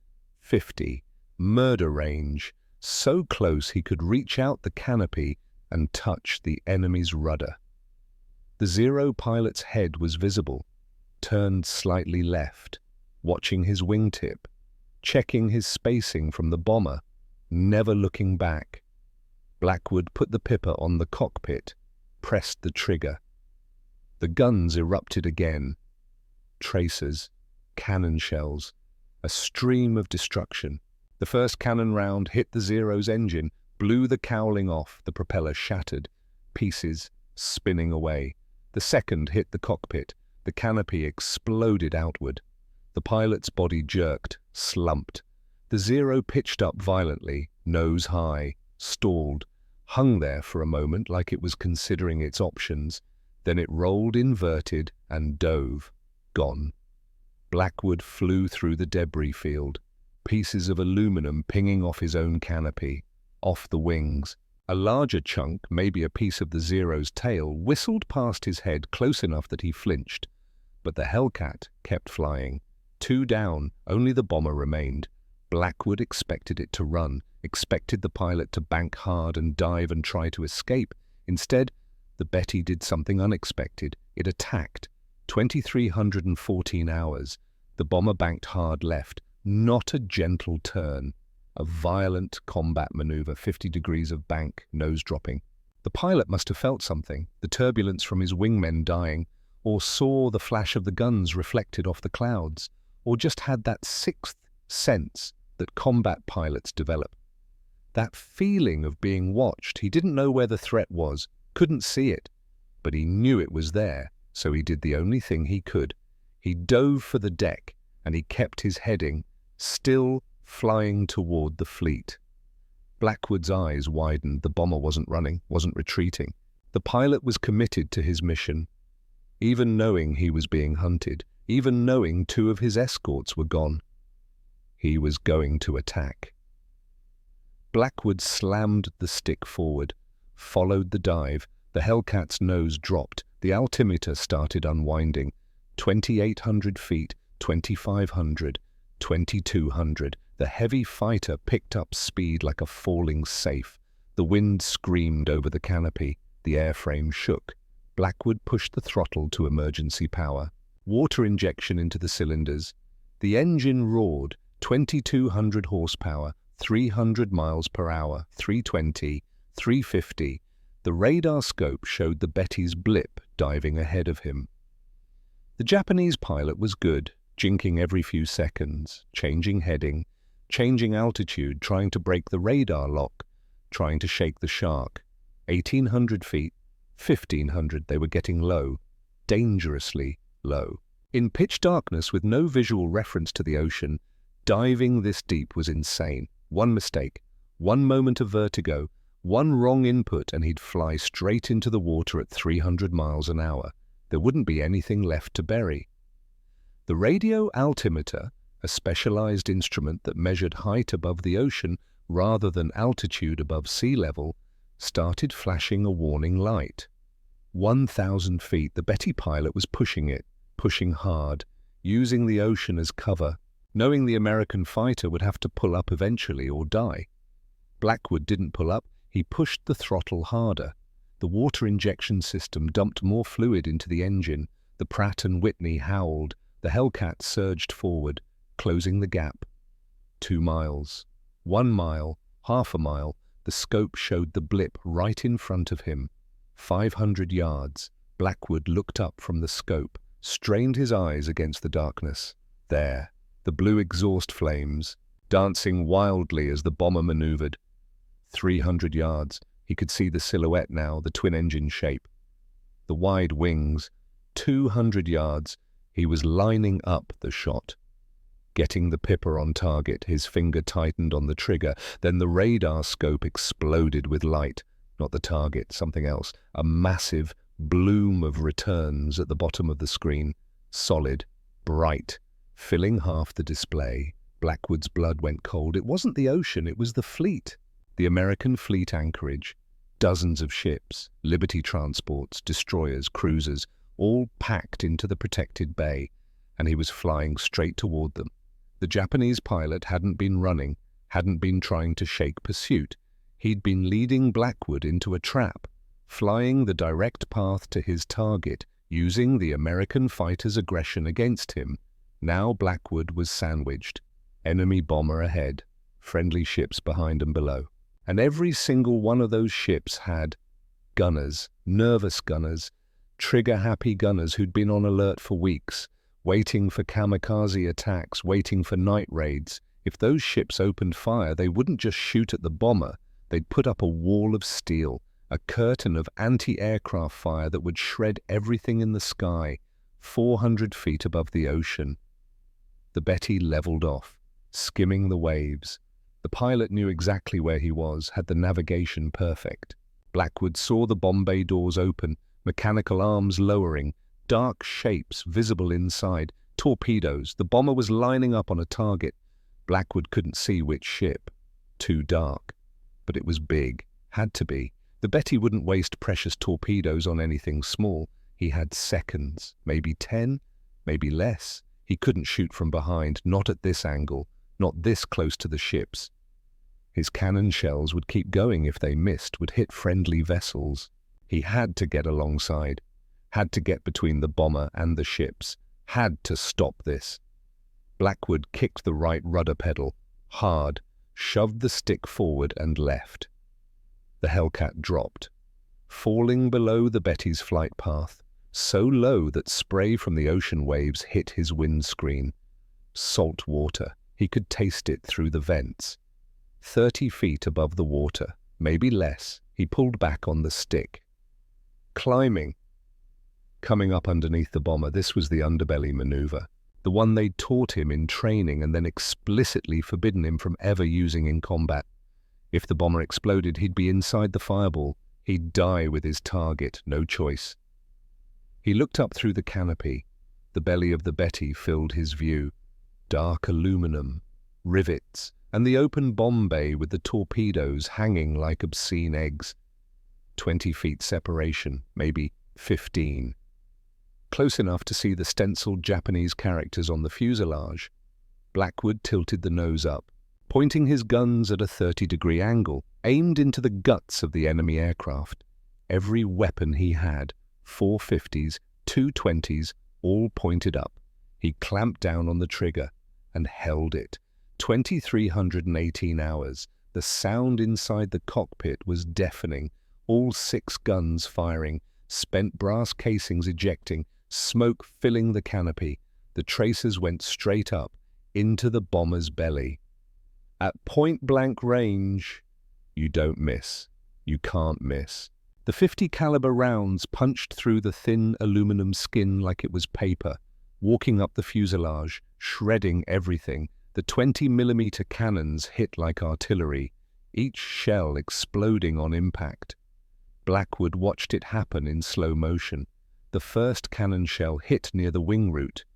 A: 50, murder range, so close he could reach out the canopy and touch the enemy's rudder. The Zero pilot's head was visible, turned slightly left, watching his wingtip, checking his spacing from the bomber, never looking back. Blackwood put the pipper on the cockpit, pressed the trigger. The guns erupted again. Tracers, cannon shells, a stream of destruction. The first cannon round hit the Zero's engine, blew the cowling off, the propeller shattered, pieces spinning away. The second hit the cockpit. The canopy exploded outward. The pilot's body jerked, slumped. The Zero pitched up violently, nose high, stalled, hung there for a moment like it was considering its options. Then it rolled inverted and dove, gone. Blackwood flew through the debris field, pieces of aluminum pinging off his own canopy, off the wings. A larger chunk, maybe a piece of the Zero's tail, whistled past his head close enough that he flinched. But the HELLCAT kept flying. 2 down, only the bomber remained. Blackwood expected it to run, expected the pilot to bank hard and dive and try to escape. Instead, the Betty did something unexpected. It attacked. 2,314 hours. The bomber banked hard left. Not a gentle turn. A violent combat maneuver, 50 degrees of bank, nose dropping. The pilot must have felt something, the turbulence from his wingmen dying, or saw the flash of the guns reflected off the clouds, or just had that sixth sense that combat pilots develop. That feeling of being watched. He didn't know where the threat was, couldn't see it, but he knew it was there, so he did the only thing he could. He dove for the deck, and he kept his heading, still flying toward the fleet. Blackwood's eyes widened. The bomber wasn't running, wasn't retreating. The pilot was committed to his mission, even knowing he was being hunted, even knowing 2 of his escorts were gone. He was going to attack. Blackwood slammed the stick forward, followed the dive. The HELLCAT's nose dropped. The altimeter started unwinding. 2,800 feet, 2,500, 2,200. The heavy fighter picked up speed like a falling safe. The wind screamed over the canopy. The airframe shook. Blackwood pushed the throttle to emergency power. Water injection into the cylinders. The engine roared. 2,200 horsepower, 300 miles per hour, 320, 350. The radar scope showed the Betty's blip diving ahead of him. The Japanese pilot was good, jinking every few seconds, changing heading, changing altitude, trying to break the radar lock, trying to shake the shark. 1,800 feet, 1,500, they were getting low, dangerously low. In pitch darkness with no visual reference to the ocean, diving this deep was insane. One mistake, one moment of vertigo, one wrong input, and he'd fly straight into the water at 300 miles an hour. There wouldn't be anything left to bury. The radio altimeter, a specialized instrument that measured height above the ocean rather than altitude above sea level, started flashing a warning light. 1,000 feet, the Betty pilot was pushing it, pushing hard, using the ocean as cover, knowing the American fighter would have to pull up eventually or die. Blackwood didn't pull up, he pushed the throttle harder. The water injection system dumped more fluid into the engine. The Pratt & Whitney howled. The HELLCAT surged forward, closing the gap. 2 miles, 1 mile, half a mile. The scope showed the blip right in front of him. 500 yards. Blackwood looked up from the scope, strained his eyes against the darkness. There, the blue exhaust flames, dancing wildly as the bomber maneuvered. 300 yards. He could see the silhouette now, the twin-engine shape. The wide wings. 200 yards. He was lining up the shot. Getting the pipper on target, his finger tightened on the trigger. Then the radar scope exploded with light. Not the target, something else. A massive bloom of returns at the bottom of the screen. Solid, bright, filling half the display. Blackwood's blood went cold. It wasn't the ocean, it was the fleet. The American fleet anchorage. Dozens of ships, Liberty transports, destroyers, cruisers, all packed into the protected bay, and he was flying straight toward them. The Japanese pilot hadn't been running, hadn't been trying to shake pursuit. He'd been leading Blackwood into a trap, flying the direct path to his target, using the American fighter's aggression against him. Now Blackwood was sandwiched. Enemy bomber ahead, friendly ships behind and below. And every single one of those ships had gunners, nervous gunners, trigger-happy gunners who'd been on alert for weeks, waiting for kamikaze attacks, waiting for night raids. If those ships opened fire, they wouldn't just shoot at the bomber. They'd put up a wall of steel, a curtain of anti-aircraft fire that would shred everything in the sky, 400 feet above the ocean. The Betty leveled off, skimming the waves. The pilot knew exactly where he was, had the navigation perfect. Blackwood saw the bomb bay doors open, mechanical arms lowering, dark shapes visible inside, torpedoes. The bomber was lining up on a target. Blackwood couldn't see which ship. Too dark. But it was big. Had to be. The Betty wouldn't waste precious torpedoes on anything small. He had seconds, maybe 10, maybe less. He couldn't shoot from behind, not at this angle, not this close to the ships. His cannon shells would keep going if they missed, would hit friendly vessels. He had to get alongside, had to get between the bomber and the ships, had to stop this. Blackwood kicked the right rudder pedal, hard, shoved the stick forward and left. The HELLCAT dropped, falling below the Betty's flight path, so low that spray from the ocean waves hit his windscreen. Salt water. He could taste it through the vents. 30 feet above the water, maybe less. He pulled back on the stick. Climbing. Coming up underneath the bomber, this was the underbelly maneuver. The one they'd taught him in training and then explicitly forbidden him from ever using in combat. If the bomber exploded, he'd be inside the fireball. He'd die with his target, no choice. He looked up through the canopy. The belly of the Betty filled his view. Dark aluminum, rivets, and the open bomb bay with the torpedoes hanging like obscene eggs. 20 feet separation, maybe 15. Close enough to see the stenciled Japanese characters on the fuselage. Blackwood tilted the nose up, pointing his guns at a 30-degree angle, aimed into the guts of the enemy aircraft. Every weapon he had, 450s, 220s, all pointed up. He clamped down on the trigger and held it. 2,318 hours. The sound inside the cockpit was deafening. All 6 guns firing, spent brass casings ejecting, smoke filling the canopy. The tracers went straight up, into the bomber's belly. At point-blank range, you don't miss. You can't miss. The 50 caliber rounds punched through the thin aluminum skin like it was paper, walking up the fuselage, shredding everything. The 20mm cannons hit like artillery, each shell exploding on impact. Blackwood watched it happen in slow motion. The first cannon shell hit near the wing root,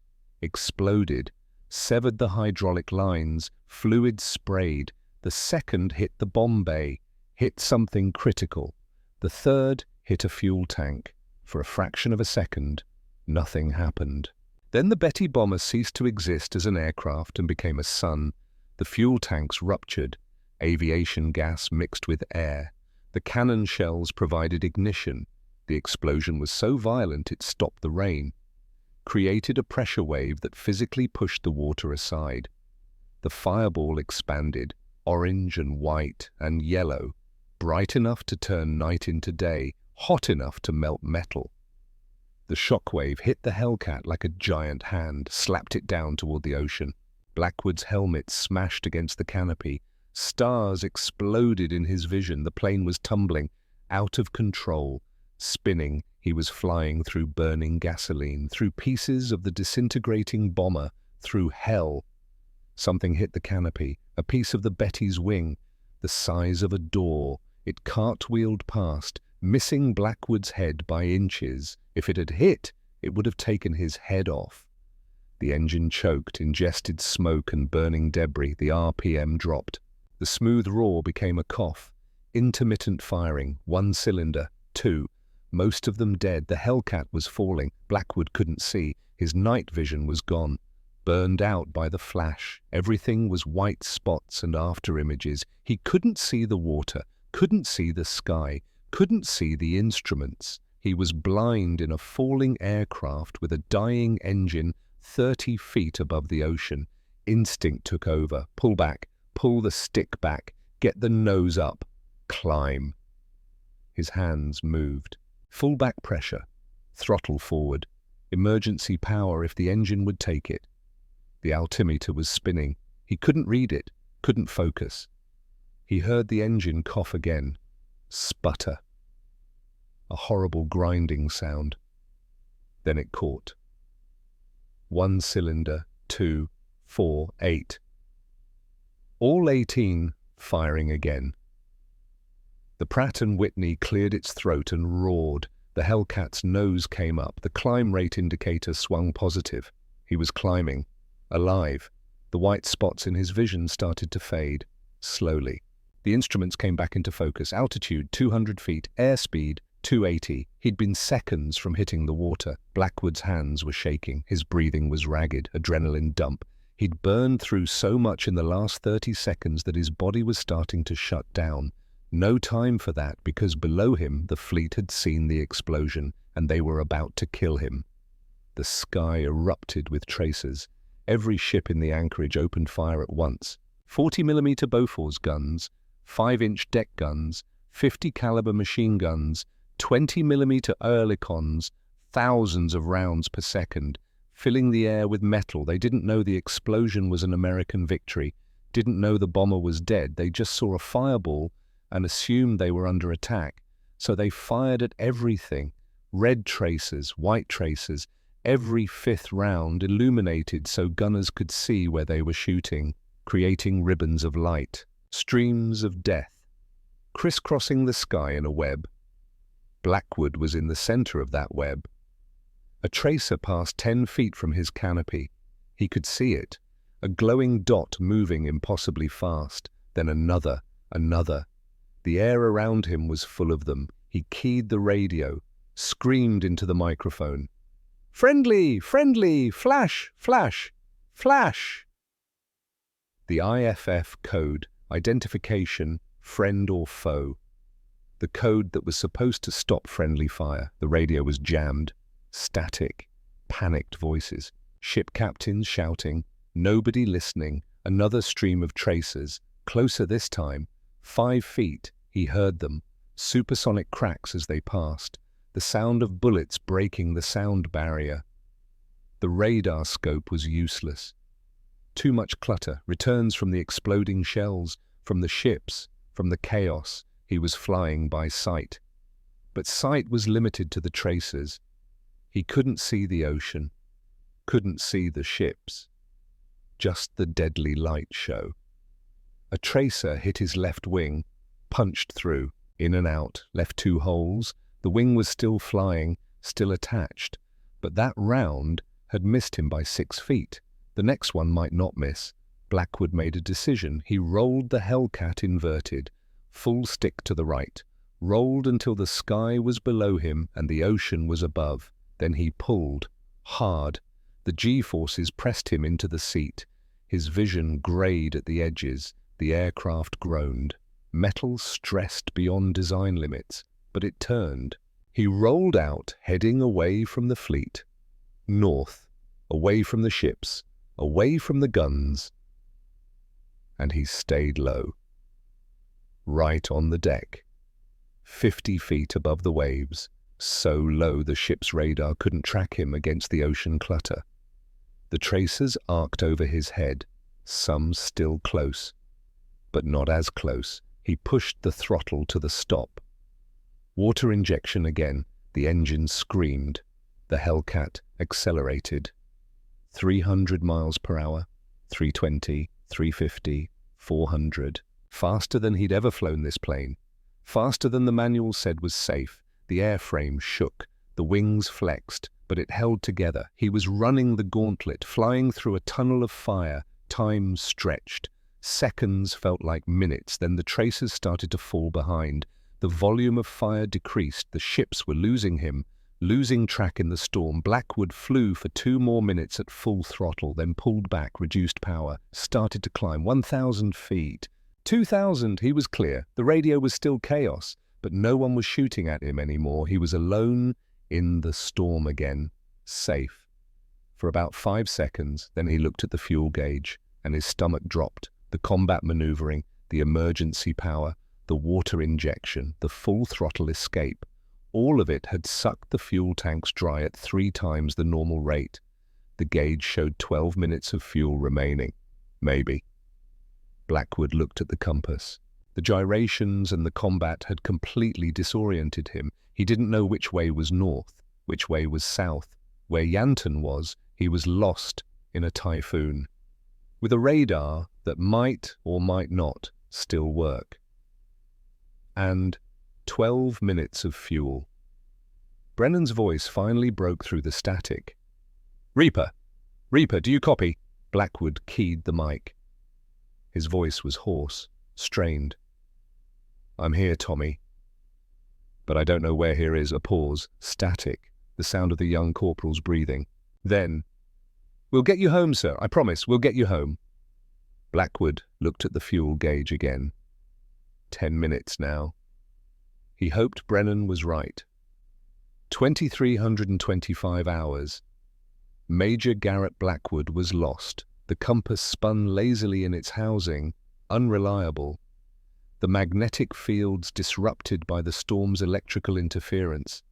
A: exploded, severed the hydraulic lines, fluid sprayed. The second hit the bomb bay, hit something critical. The third hit a fuel tank. For a fraction of a second, nothing happened. Then the Betty bomber ceased to exist as an aircraft and became a sun. The fuel tanks ruptured. Aviation gas mixed with air. The cannon shells provided ignition. The explosion was so violent it stopped the rain, created a pressure wave that physically pushed the water aside. The fireball expanded, orange and white and yellow, bright enough to turn night into day, hot enough to melt metal. The shockwave hit the HELLCAT like a giant hand, slapped it down toward the ocean. Blackwood's helmet smashed against the canopy, Stars exploded in his vision. The plane was tumbling, out of control, spinning. He was flying through burning gasoline, through pieces of the disintegrating bomber, through hell. Something hit the canopy, a piece of the Betty's wing, the size of a door. It cartwheeled past, missing Blackwood's head by inches. If it had hit, it would have taken his head off. The engine choked, ingested smoke and burning debris. The RPM dropped. The smooth roar became a cough. Intermittent firing, 1 cylinder, 2. Most of them dead. The HELLCAT was falling. Blackwood couldn't see. His night vision was gone, burned out by the flash. Everything was white spots and after images. He couldn't see the water, couldn't see the sky, couldn't see the instruments. He was blind in a falling aircraft with a dying engine 30 feet above the ocean. Instinct took over. Pull back, pull the stick back, get the nose up, climb. His hands moved. Full back pressure, throttle forward, emergency power if the engine would take it. The altimeter was spinning. He couldn't read it, couldn't focus. He heard the engine cough again, sputter. A horrible grinding sound. Then it caught. 1 cylinder, 2, 4, 8. All 18 firing again. The Pratt & Whitney cleared its throat and roared. The HELLCAT's nose came up. The climb rate indicator swung positive. He was climbing, alive. The white spots in his vision started to fade, slowly. The instruments came back into focus. Altitude, 200 feet. Airspeed, 280. He'd been seconds from hitting the water. Blackwood's hands were shaking. His breathing was ragged, adrenaline dump. He'd burned through so much in the last 30 seconds that his body was starting to shut down. No time for that, because below him the fleet had seen the explosion, and they were about to kill him. The sky erupted with tracers. Every ship in the anchorage opened fire at once. 40mm Bofors guns, 5-inch deck guns, 50 caliber machine guns, 20mm Oerlikons, thousands of rounds per second, filling the air with metal. They didn't know the explosion was an American victory, didn't know the bomber was dead. They just saw a fireball and assumed they were under attack. So they fired at everything. Red tracers, white tracers, every fifth round illuminated so gunners could see where they were shooting, creating ribbons of light, streams of death, crisscrossing the sky in a web. Blackwood was in the center of that web. A tracer passed 10 feet from his canopy. He could see it, a glowing dot moving impossibly fast, then another. The air around him was full of them. He keyed the radio, screamed into the microphone. "Friendly! Friendly! Flash! Flash! Flash!" The IFF code, identification, friend or foe. The code that was supposed to stop friendly fire. The radio was jammed. Static. Panicked voices. Ship captains shouting. Nobody listening. Another stream of tracers. Closer this time. 5 feet. He heard them. Supersonic cracks as they passed. The sound of bullets breaking the sound barrier. The radar scope was useless. Too much clutter. Returns from the exploding shells, from the ships, from the chaos. He was flying by sight. But sight was limited to the tracers. He couldn't see the ocean, couldn't see the ships. Just the deadly light show. A tracer hit his left wing, punched through, in and out, left 2 holes. The wing was still flying, still attached, but that round had missed him by 6 feet. The next one might not miss. Blackwood made a decision. He rolled the HELLCAT inverted, full stick to the right, rolled until the sky was below him and the ocean was above. Then he pulled, hard. The G-forces pressed him into the seat. His vision grayed at the edges. The aircraft groaned. Metal stressed beyond design limits, but it turned. He rolled out, heading away from the fleet. North, away from the ships, away from the guns. And he stayed low. Right on the deck. 50 feet above the waves, so low the ship's radar couldn't track him against the ocean clutter. The tracers arced over his head, some still close. but not as close. He pushed the throttle to the stop. Water injection again. The engine screamed. The HELLCAT accelerated. 300 miles per hour, 320, 350, 400. Faster than he'd ever flown this plane. Faster than the manual said was safe. The airframe shook. The wings flexed, but it held together. He was running the gauntlet, flying through a tunnel of fire. Time stretched. Seconds felt like minutes. Then the tracers started to fall behind. The volume of fire decreased. The ships were losing him, losing track in the storm. Blackwood flew for 2 more minutes at full throttle, then pulled back, reduced power, started to climb. 1,000 feet. 2,000, he was clear. The radio was still chaos, but no one was shooting at him anymore. He was alone in the storm again, safe. For about 5 seconds, then he looked at the fuel gauge, and his stomach dropped. The combat maneuvering, the emergency power, the water injection, the full throttle escape. All of it had sucked the fuel tanks dry at 3 times the normal rate. The gauge showed 12 minutes of fuel remaining. Maybe. Blackwood looked at the compass. The gyrations and the combat had completely disoriented him. He didn't know which way was north, which way was south. Where Yanton was, he was lost in a typhoon, with a radar that might or might not still work. And 12 minutes of fuel. Brennan's voice finally broke through the static. "Reaper! Reaper, do you copy?" Blackwood keyed the mic. His voice was hoarse, strained. "I'm here, Tommy. But I don't know where here is." A pause, static, the sound of the young corporal's breathing. Then, "We'll get you home, sir. I promise, we'll get you home." Blackwood looked at the fuel gauge again. 10 minutes now. He hoped Brennan was right. 2,325 hours. Major Garrett Blackwood was lost. The compass spun lazily in its housing, unreliable. The magnetic fields disrupted by the storm's electrical interference.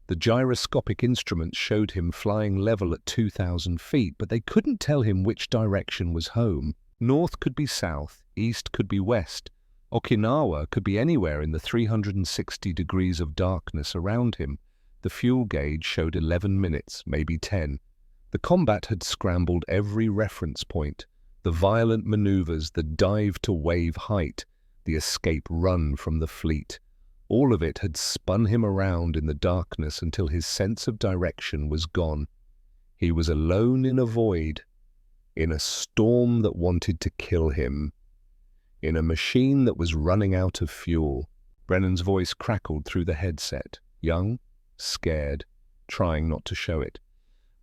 A: The gyroscopic instruments showed him flying level at 2,000 feet, but they couldn't tell him which direction was home. North could be south, east could be west. Okinawa could be anywhere in the 360 degrees of darkness around him. The fuel gauge showed 11 minutes, maybe 10. The combat had scrambled every reference point. The violent maneuvers, the dive to wave height, the escape run from the fleet. All of it had spun him around in the darkness until his sense of direction was gone. He was alone in a void, in a storm that wanted to kill him, in a machine that was running out of fuel. Brennan's voice crackled through the headset, young, scared, trying not to show it.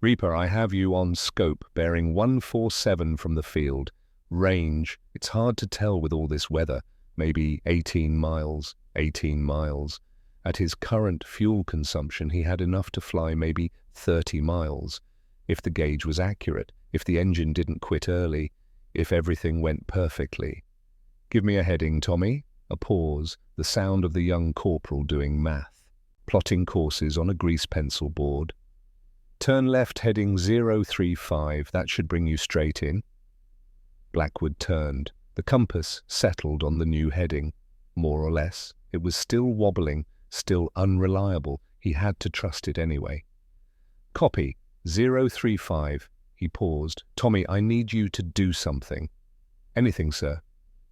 A: "Reaper, I have you on scope, bearing 147 from the field. Range, it's hard to tell with all this weather. Maybe 18 miles, 18 miles. At his current fuel consumption, he had enough to fly maybe 30 miles. If the gauge was accurate, if the engine didn't quit early, if everything went perfectly. Give me a heading, Tommy." A pause, the sound of the young corporal doing math, plotting courses on a grease pencil board. "Turn left heading 035, that should bring you straight in." Blackwood turned. The compass settled on the new heading, more or less. It was still wobbling, still unreliable. He had to trust it anyway. "Copy, 035. He paused. "Tommy, I need you to do something." "Anything, sir."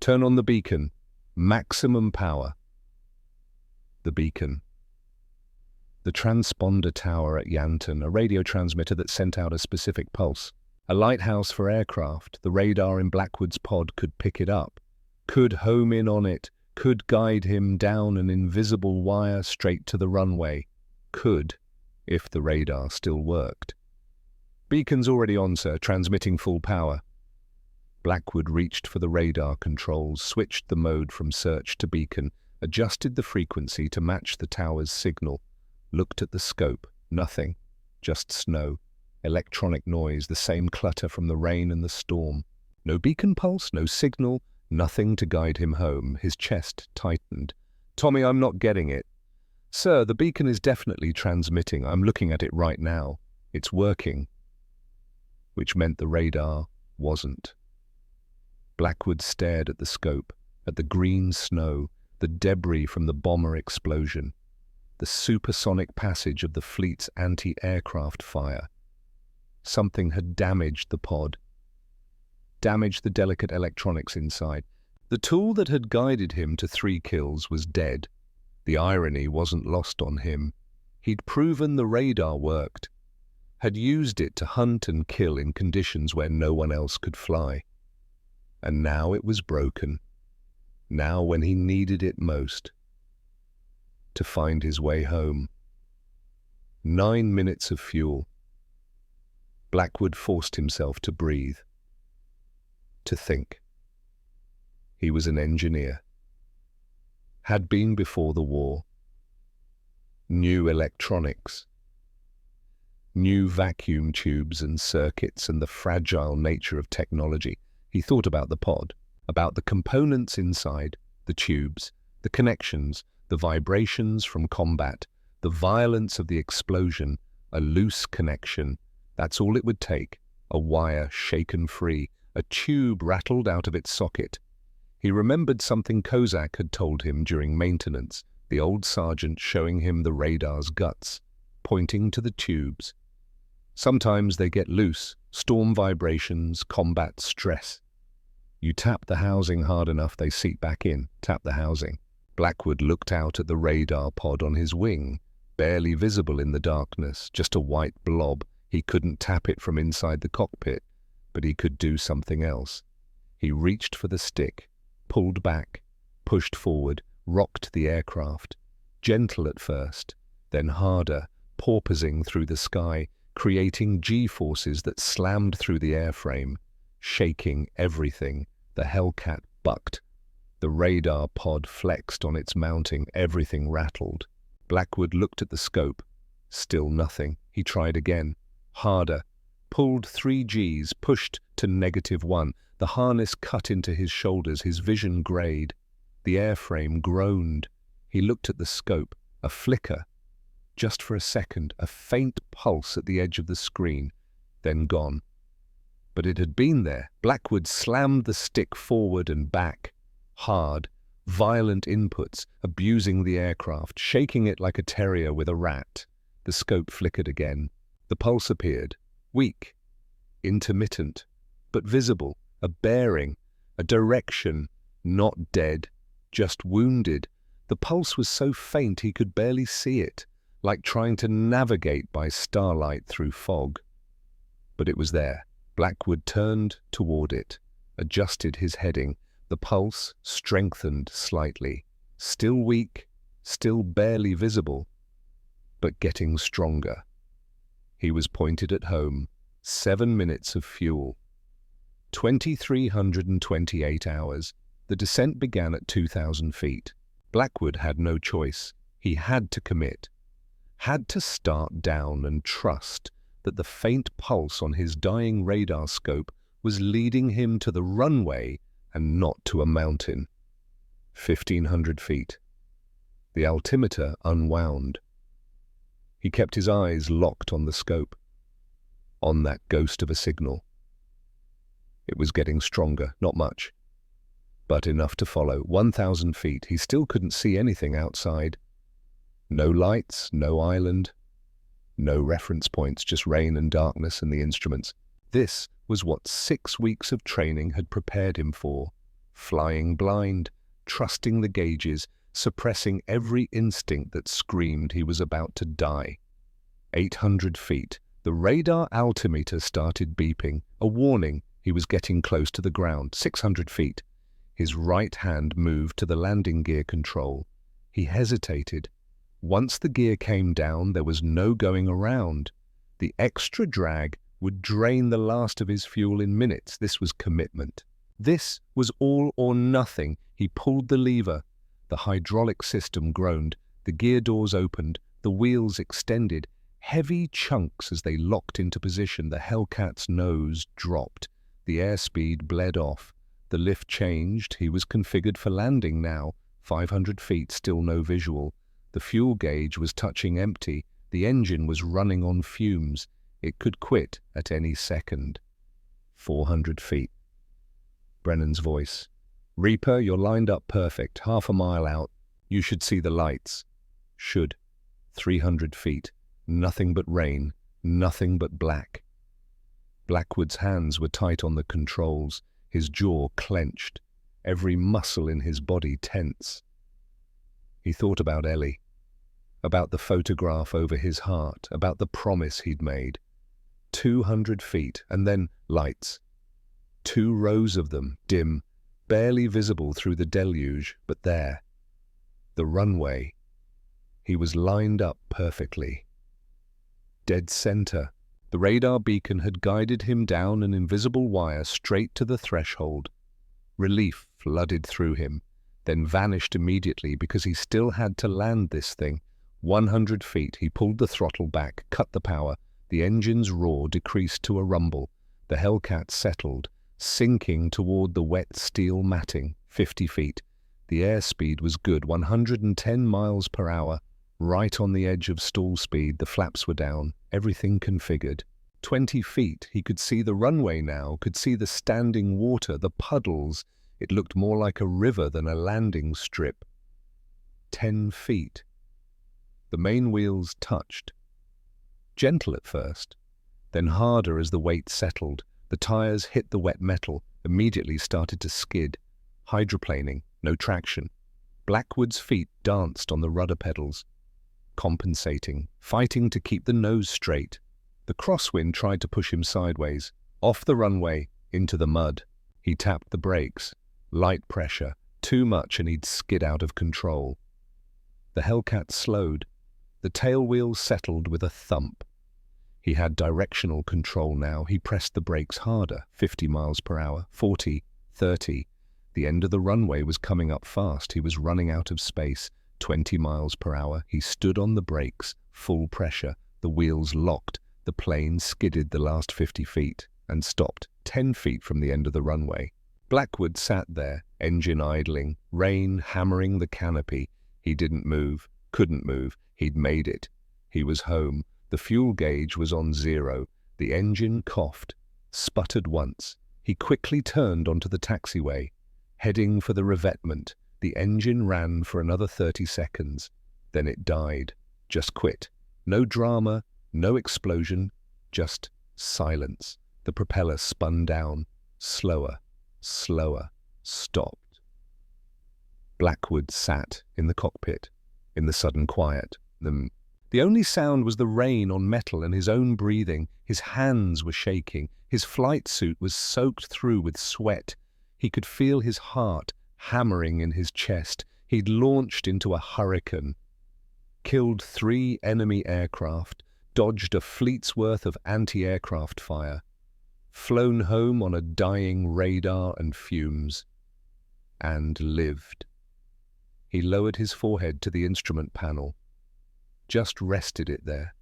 A: "Turn on the beacon. Maximum power." The beacon. The transponder tower at Yanton, a radio transmitter that sent out a specific pulse. A lighthouse for aircraft. The radar in Blackwood's pod could pick it up, could home in on it, could guide him down an invisible wire straight to the runway. Could, if the radar still worked. "Beacon's already on, sir, transmitting full power." Blackwood reached for the radar controls, switched the mode from search to beacon, adjusted the frequency to match the tower's signal, looked at the scope. Nothing. Just snow. Electronic noise, the same clutter from the rain and the storm. No beacon pulse, no signal, nothing to guide him home. His chest tightened. "Tommy, I'm not getting it." "Sir, the beacon is definitely transmitting. I'm looking at it right now. It's working." Which meant the radar wasn't. Blackwood stared at the scope, at the green snow, the debris from the bomber explosion, the supersonic passage of the fleet's anti-aircraft fire. Something had damaged the pod, damaged the delicate electronics inside. The tool that had guided him to 3 kills was dead. The irony wasn't lost on him. He'd proven the radar worked, had used it to hunt and kill in conditions where no one else could fly. And now it was broken. Now when he needed it most. To find his way home. 9 minutes of fuel. Blackwood forced himself to breathe. To think. He was an engineer. Had been before the war. Knew electronics. Knew vacuum tubes and circuits and the fragile nature of technology. He thought about the pod, about the components inside, the tubes, the connections, the vibrations from combat, the violence of the explosion, a loose connection. That's all it would take, a wire shaken free, a tube rattled out of its socket. He remembered something Kozak had told him during maintenance, the old sergeant showing him the radar's guts, pointing to the tubes. Sometimes they get loose, storm vibrations, combat stress. You tap the housing hard enough, they seep back in. Tap the housing. Blackwood looked out at the radar pod on his wing, barely visible in the darkness, just a white blob. He couldn't tap it from inside the cockpit, but he could do something else. He reached for the stick, pulled back, pushed forward, rocked the aircraft, gentle at first, then harder, porpoising through the sky, creating G-forces that slammed through the airframe, shaking everything. The HELLCAT bucked. The radar pod flexed on its mounting. Everything rattled. Blackwood looked at the scope. Still nothing. He tried again. Harder. Pulled 3 Gs, pushed to -1. The harness cut into his shoulders. His vision grayed. The airframe groaned. He looked at the scope. A flicker. Just for a second, a faint pulse at the edge of the screen. Then gone. But it had been there. Blackwood slammed the stick forward and back. Hard, violent inputs, abusing the aircraft, shaking it like a terrier with a rat. The scope flickered again. The pulse appeared. Weak. Intermittent. But visible. A bearing. A direction. Not dead. Just wounded. The pulse was so faint he could barely see it, like trying to navigate by starlight through fog. But it was there. Blackwood turned toward it, adjusted his heading. The pulse strengthened slightly. Still weak, still barely visible, but getting stronger. He was pointed at home. 7 minutes of fuel. 2,328 hours. The descent began at 2,000 feet. Blackwood had no choice. He had to commit. Had to start down and trust that the faint pulse on his dying radar scope was leading him to the runway and not to a mountain. 1,500 feet. The altimeter unwound. He kept his eyes locked on the scope, on that ghost of a signal. It was getting stronger, not much, but enough to follow. 1,000 feet. He still couldn't see anything outside. No lights, no island. No reference points, just rain and darkness and the instruments. This was what 6 weeks of training had prepared him for. Flying blind, trusting the gauges, suppressing every instinct that screamed he was about to die. 800 feet. The radar altimeter started beeping, a warning he was getting close to the ground. 600 feet. His right hand moved to the landing gear control. He hesitated. Once the gear came down, there was no going around. The extra drag would drain the last of his fuel in minutes. This was commitment. This was all or nothing. He pulled the lever. The hydraulic system groaned. The gear doors opened. The wheels extended. Heavy chunks as they locked into position. The HELLCAT's nose dropped. The airspeed bled off. The lift changed. He was configured for landing now. 500 feet, still no visual. The fuel gauge was touching empty. The engine was running on fumes. It could quit at any second. 400 feet. Brennan's voice. "Reaper, you're lined up perfect, half a mile out. You should see the lights." Should. 300 feet. Nothing but rain. Nothing but black. Blackwood's hands were tight on the controls, his jaw clenched, every muscle in his body tense. He thought about Ellie, about the photograph over his heart, about the promise he'd made. 200 feet, and then lights. 2 rows of them, dim, barely visible through the deluge, but there. The runway. He was lined up perfectly. Dead center. The radar beacon had guided him down an invisible wire straight to the threshold. Relief flooded through him, then vanished immediately because he still had to land this thing. 100 feet, he pulled the throttle back, cut the power. The engine's roar decreased to a rumble. The HELLCAT settled, sinking toward the wet steel matting. 50 feet. The airspeed was good, 110 miles per hour. Right on the edge of stall speed, the flaps were down, everything configured. 20 feet, he could see the runway now, could see the standing water, the puddles. It looked more like a river than a landing strip. 10 feet. The main wheels touched. Gentle at first, then harder as the weight settled. The tires hit the wet metal, immediately started to skid. Hydroplaning, no traction. Blackwood's feet danced on the rudder pedals, compensating, fighting to keep the nose straight. The crosswind tried to push him sideways, off the runway, into the mud. He tapped the brakes. Light pressure, too much and he'd skid out of control. The HELLCAT slowed. The tail wheels settled with a thump. He had directional control now. He pressed the brakes harder, 50 miles per hour, 40, 30. The end of the runway was coming up fast. He was running out of space. 20 miles per hour. He stood on the brakes, full pressure. The wheels locked. The plane skidded the last 50 feet and stopped 10 feet from the end of the runway. Blackwood sat there, engine idling, rain hammering the canopy. He didn't move, couldn't move. He'd made it. He was home. The fuel gauge was on 0. The engine coughed, sputtered once. He quickly turned onto the taxiway, heading for the revetment. The engine ran for another 30 seconds. Then it died. Just quit. No drama, no explosion, just silence. The propeller spun down, slower, slower, stopped. Blackwood sat in the cockpit, in the sudden quiet. The only sound was the rain on metal and his own breathing. His hands were shaking. His flight suit was soaked through with sweat. He could feel his heart hammering in his chest. He'd launched into a hurricane, killed 3 enemy aircraft, dodged a fleet's worth of anti-aircraft fire, flown home on a dying radar and fumes, and lived. He lowered his forehead to the instrument panel, just rested it there.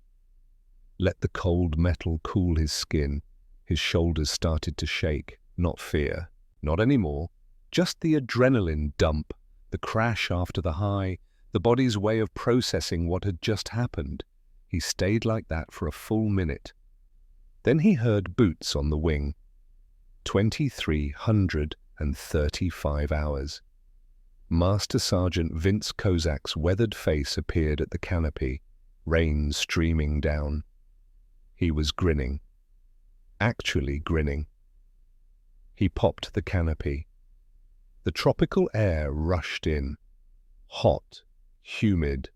A: Let the cold metal cool his skin. His shoulders started to shake. Not fear, not anymore. Just the adrenaline dump, the crash after the high, the body's way of processing what had just happened. He stayed like that for a full minute. Then he heard boots on the wing. 2,335 hours. Master Sergeant Vince Kozak's weathered face appeared at the canopy, rain streaming down. He was grinning. Actually grinning. He popped the canopy. The tropical air rushed in. Hot, humid,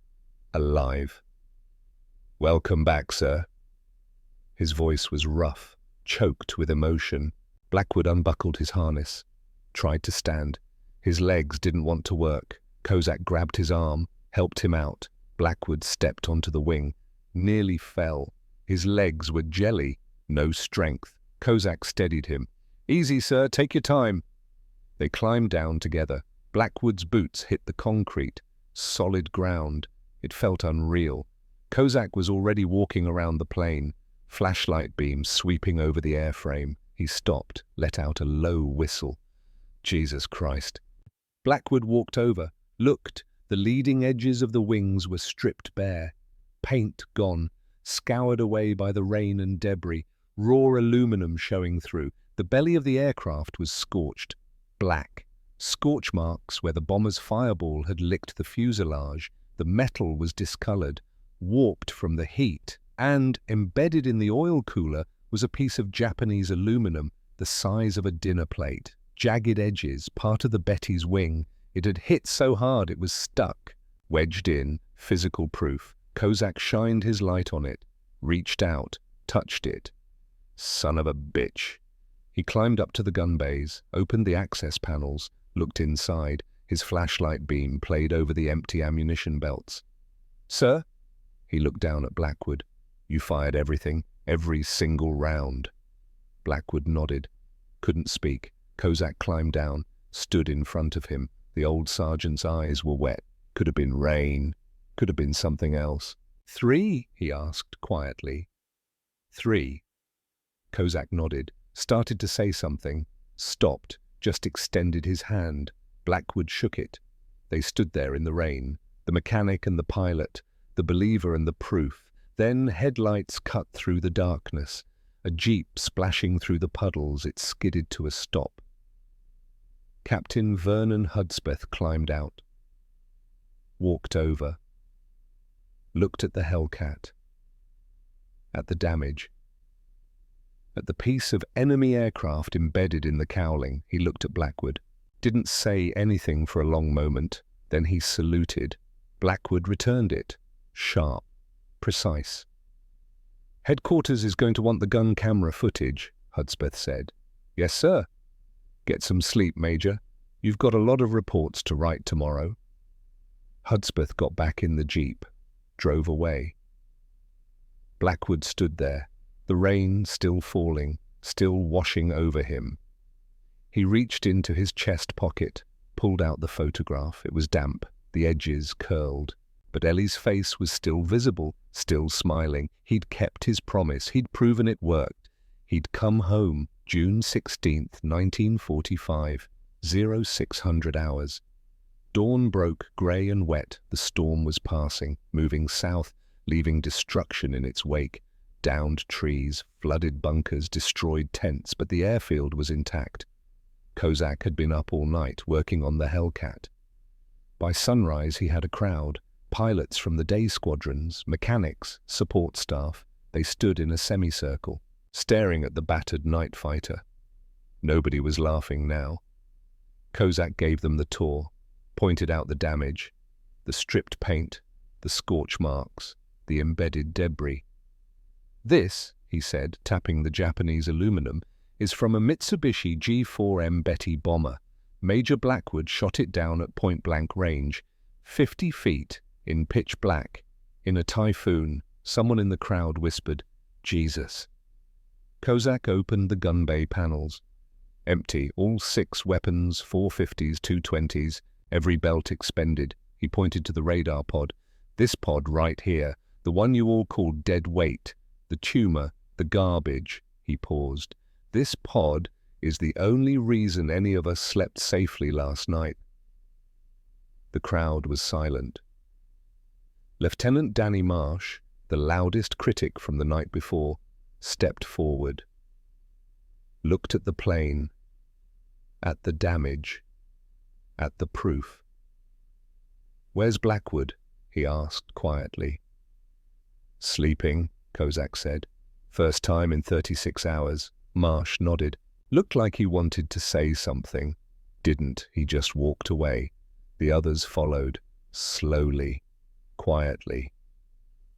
A: alive. "Welcome back, sir." His voice was rough, choked with emotion. Blackwood unbuckled his harness, tried to stand. His legs didn't want to work. Kozak grabbed his arm, helped him out. Blackwood stepped onto the wing, nearly fell. His legs were jelly, no strength. Kozak steadied him. "Easy, sir, take your time." They climbed down together. Blackwood's boots hit the concrete, solid ground. It felt unreal. Kozak was already walking around the plane, flashlight beams sweeping over the airframe. He stopped, let out a low whistle. Jesus Christ. Blackwood walked over, looked. The leading edges of the wings were stripped bare, paint gone, scoured away by the rain and debris, raw aluminum showing through. The belly of the aircraft was scorched. black. Scorch marks where the bomber's fireball had licked the fuselage. The metal was discolored, warped from the heat, and embedded in the oil cooler was a piece of Japanese aluminum the size of a dinner plate. Jagged edges, part of the Betty's wing. It had hit so hard it was stuck. Wedged in, physical proof. Kozak shined his light on it, reached out, touched it. Son of a bitch. He climbed up to the gun bays, opened the access panels, looked inside. His flashlight beam played over the empty ammunition belts. "Sir?" He looked down at Blackwood. "You fired everything, every single round." Blackwood nodded. Couldn't speak. Kozak climbed down, stood in front of him. The old sergeant's eyes were wet. Could have been rain. Could have been something else. "3?" he asked quietly. "3." Kozak nodded, started to say something, stopped, just extended his hand. Blackwood shook it. They stood there in the rain, the mechanic and the pilot, the believer and the proof. Then headlights cut through the darkness. A jeep splashing through the puddles, it skidded to a stop. Captain Vernon Hudspeth climbed out, walked over, looked at the HELLCAT, at the damage, at the piece of enemy aircraft embedded in the cowling. He looked at Blackwood, didn't say anything for a long moment, then he saluted. Blackwood returned it, sharp, precise. "Headquarters is going to want the gun camera footage," Hudspeth said. "Yes, sir." "Get some sleep, Major. You've got a lot of reports to write tomorrow." Hudspeth got back in the jeep, drove away. Blackwood stood there, the rain still falling, still washing over him. He reached into his chest pocket, pulled out the photograph. It was damp, the edges curled. But Ellie's face was still visible, still smiling. He'd kept his promise. He'd proven it worked. He'd come home, June 16th, 1945, 0600 hours. Dawn broke grey and wet. The storm was passing, moving south, leaving destruction in its wake. Downed trees, flooded bunkers, destroyed tents, but the airfield was intact. Kozak had been up all night, working on the HELLCAT. By sunrise he had a crowd. Pilots from the day squadrons, mechanics, support staff. They stood in a semicircle, staring at the battered night fighter. Nobody was laughing now. Kozak gave them the tour, pointed out the damage, the stripped paint, the scorch marks, the embedded debris. "This," he said, tapping the Japanese aluminum, "is from a Mitsubishi G4M Betty bomber. Major Blackwood shot it down at point-blank range, 50 feet, in pitch black, in a typhoon." Someone in the crowd whispered, "Jesus." Kozak opened the gun bay panels. Empty, all 6 weapons, 450s, 220s, every belt expended. He pointed to the radar pod. "This pod right here, the one you all call dead weight, the tumor, the garbage." He paused. "This pod is the only reason any of us slept safely last night." The crowd was silent. Lieutenant Danny Marsh, the loudest critic from the night before, stepped forward, looked at the plane, at the damage, at the proof. "Where's Blackwood?" he asked quietly. "Sleeping," Kozak said. "First time in 36 hours. Marsh nodded. Looked like he wanted to say something. Didn't. He just walked away. The others followed, slowly, quietly.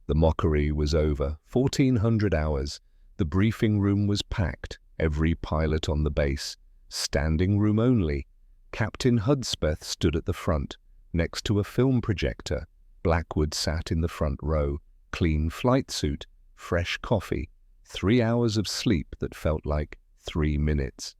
A: The mockery was over. 1400 hours. The briefing room was packed. Every pilot on the base. Standing room only. Captain Hudspeth stood at the front, next to a film projector. Blackwood sat in the front row. Clean flight suit, fresh coffee, 3 hours of sleep that felt like 3 minutes.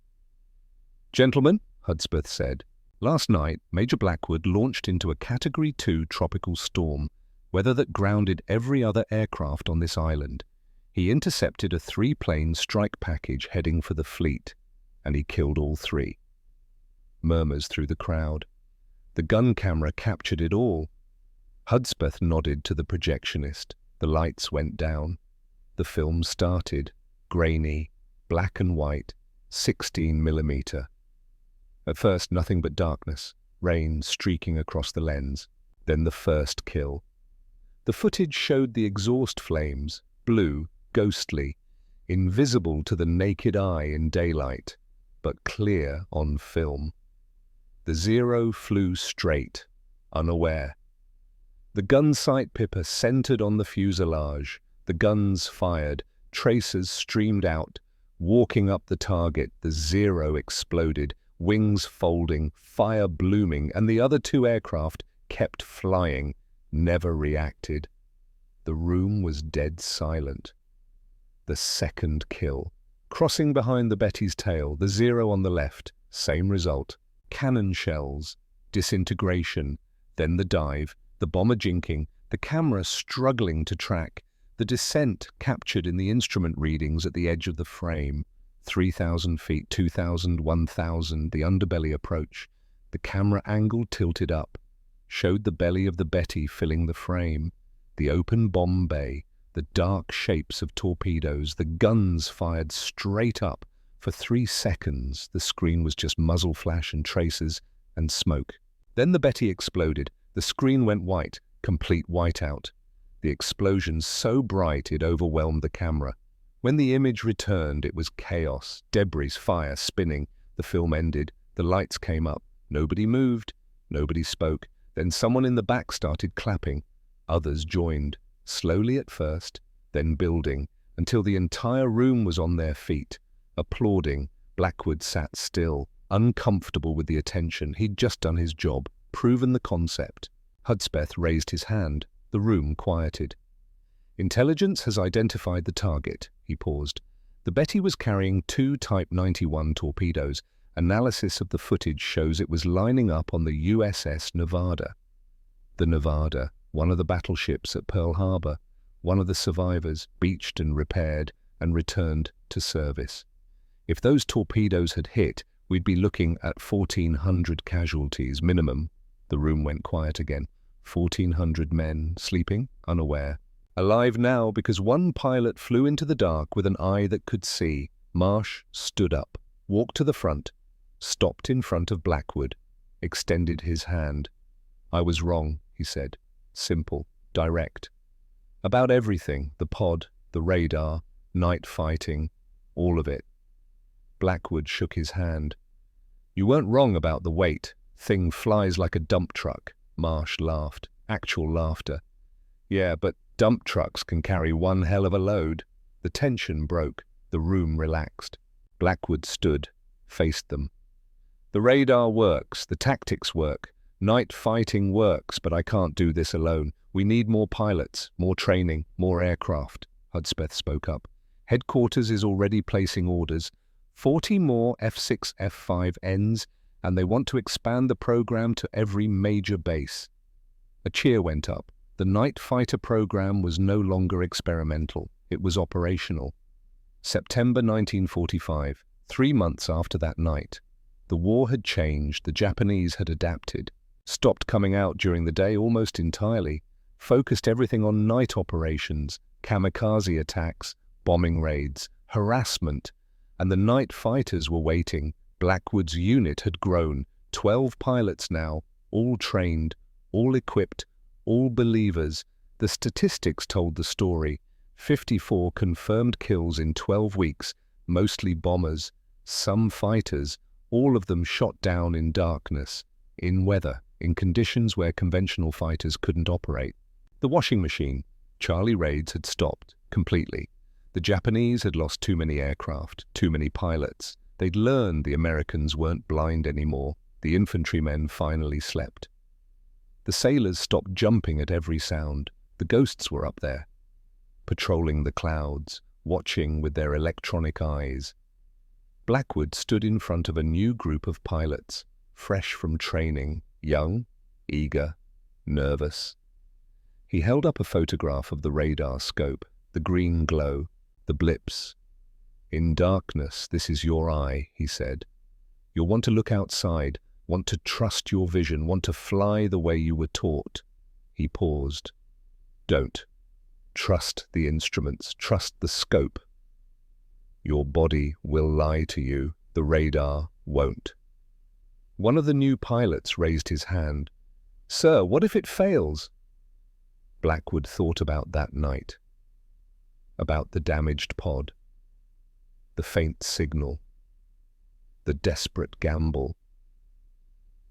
A: "Gentlemen," Hudspeth said, "last night Major Blackwood launched into a Category 2 tropical storm, weather that grounded every other aircraft on this island. He intercepted a 3-plane strike package heading for the fleet, and he killed all 3. Murmurs through the crowd. The gun camera captured it all. Hudspeth nodded to the projectionist. The lights went down. The film started, grainy, black and white, 16 millimeter. At first, nothing but darkness, rain streaking across the lens. Then the first kill. The footage showed the exhaust flames, blue, ghostly, invisible to the naked eye in daylight, but clear on film. The Zero flew straight, unaware. The gun sight pipper centered on the fuselage. The guns fired, tracers streamed out. Walking up the target, the Zero exploded, wings folding, fire blooming, and the other two aircraft kept flying, never reacted. The room was dead silent. The second kill. Crossing behind the Betty's tail, the Zero on the left, same result. Cannon shells, disintegration, then the dive, the bomber jinking, the camera struggling to track, the descent captured in the instrument readings at the edge of the frame. 3,000 feet, 2,000, 1,000, the underbelly approach. The camera angle tilted up, showed the belly of the Betty filling the frame, the open bomb bay, the dark shapes of torpedoes, the guns fired straight up. For 3 seconds, the screen was just muzzle flash and tracers and smoke. Then the Betty exploded. The screen went white, complete whiteout. The explosion so bright it overwhelmed the camera. When the image returned, it was chaos, debris, fire, spinning. The film ended. The lights came up. Nobody moved. Nobody spoke. Then someone in the back started clapping. Others joined, slowly at first, then building, until the entire room was on their feet. Applauding, Blackwood sat still, uncomfortable with the attention. He'd just done his job, proven the concept. Hudspeth raised his hand. The room quieted. Intelligence has identified the target. He paused. The Betty was carrying 2 Type 91 torpedoes. Analysis of the footage shows it was lining up on the USS Nevada. The Nevada, one of the battleships at Pearl Harbor, one of the survivors, beached and repaired and returned to service. If those torpedoes had hit, we'd be looking at 1,400 casualties minimum. The room went quiet again. 1,400 men, sleeping, unaware. Alive now because one pilot flew into the dark with an eye that could see. Marsh stood up, walked to the front, stopped in front of Blackwood, extended his hand. "I was wrong," he said. Simple, direct. About everything, the pod, the radar, night fighting, all of it. Blackwood shook his hand. "You weren't wrong about the weight. Thing flies like a dump truck." Marsh laughed. Actual laughter. "Yeah, but dump trucks can carry one hell of a load." The tension broke. The room relaxed. Blackwood stood, faced them. "The radar works. The tactics work. Night fighting works, but I can't do this alone. We need more pilots, more training, more aircraft." Hudspeth spoke up. "Headquarters is already placing orders. 40 more F-6, F-5Ns, and they want to expand the program to every major base." A cheer went up. The night fighter program was no longer experimental. It was operational. September 1945, 3 months after that night. The war had changed. The Japanese had adapted. Stopped coming out during the day almost entirely. Focused everything on night operations, kamikaze attacks, bombing raids, harassment. And the night fighters were waiting. Blackwood's unit had grown. 12 pilots now, all trained, all equipped, all believers. The statistics told the story. 54 confirmed kills in 12 weeks, mostly bombers, some fighters, all of them shot down in darkness, in weather, in conditions where conventional fighters couldn't operate. The washing machine, Charlie raids had stopped, completely. The Japanese had lost too many aircraft, too many pilots. They'd learned the Americans weren't blind anymore. The infantrymen finally slept. The sailors stopped jumping at every sound. The ghosts were up there, patrolling the clouds, watching with their electronic eyes. Blackwood stood in front of a new group of pilots, fresh from training, young, eager, nervous. He held up a photograph of the radar scope, the green glow, the blips. "In darkness, this is your eye," he said. "You'll want to look outside, want to trust your vision, want to fly the way you were taught." He paused. "Don't. Trust the instruments, trust the scope. Your body will lie to you, the radar won't." One of the new pilots raised his hand. "Sir, what if it fails?" Blackwood thought about that night, about the damaged pod, the faint signal, the desperate gamble.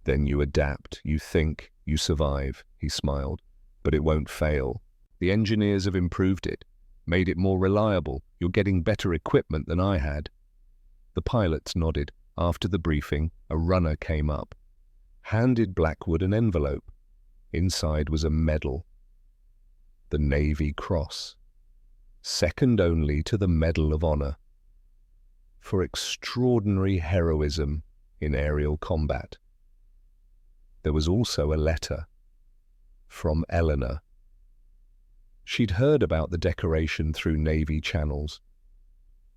A: "Then you adapt, you think, you survive," he smiled. "But it won't fail. The engineers have improved it, made it more reliable. You're getting better equipment than I had." The pilots nodded. After the briefing, a runner came up, handed Blackwood an envelope. Inside was a medal, the Navy Cross, second only to the Medal of Honor, for extraordinary heroism in aerial combat. There was also a letter from Eleanor. She'd heard about the decoration through Navy channels,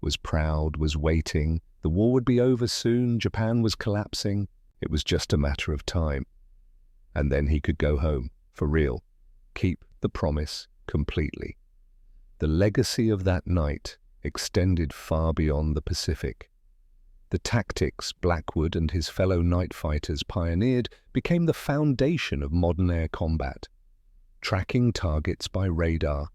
A: was proud, was waiting. The war would be over soon, Japan was collapsing. It was just a matter of time. And then he could go home, for real, keep the promise completely. The legacy of that night extended far beyond the Pacific. The tactics Blackwood and his fellow night fighters pioneered became the foundation of modern air combat. Tracking targets by radar,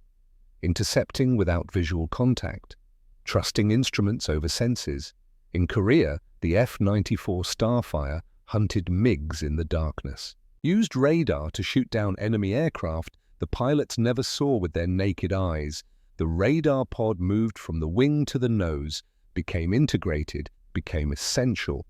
A: intercepting without visual contact, trusting instruments over senses. In Korea, the F-94 Starfire hunted MiGs in the darkness. Used radar to shoot down enemy aircraft the pilots never saw with their naked eyes. The radar pod moved from the wing to the nose, became integrated, became essential.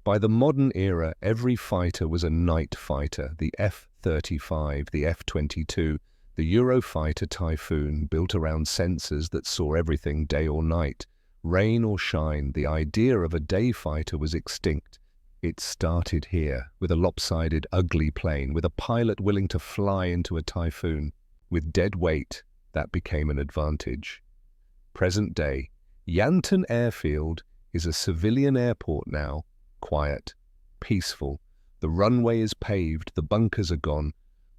A: By the modern era, every fighter was a night fighter. The F-35, the F-22, the Eurofighter Typhoon, built around sensors that saw everything day or night. Rain or shine, the idea of a day fighter was extinct. It started here, with a lopsided, ugly plane, with a pilot willing to fly into a typhoon. With dead weight, that became an advantage. Present day, Yanton Airfield is a civilian airport now, quiet, peaceful. The runway is paved, the bunkers are gone.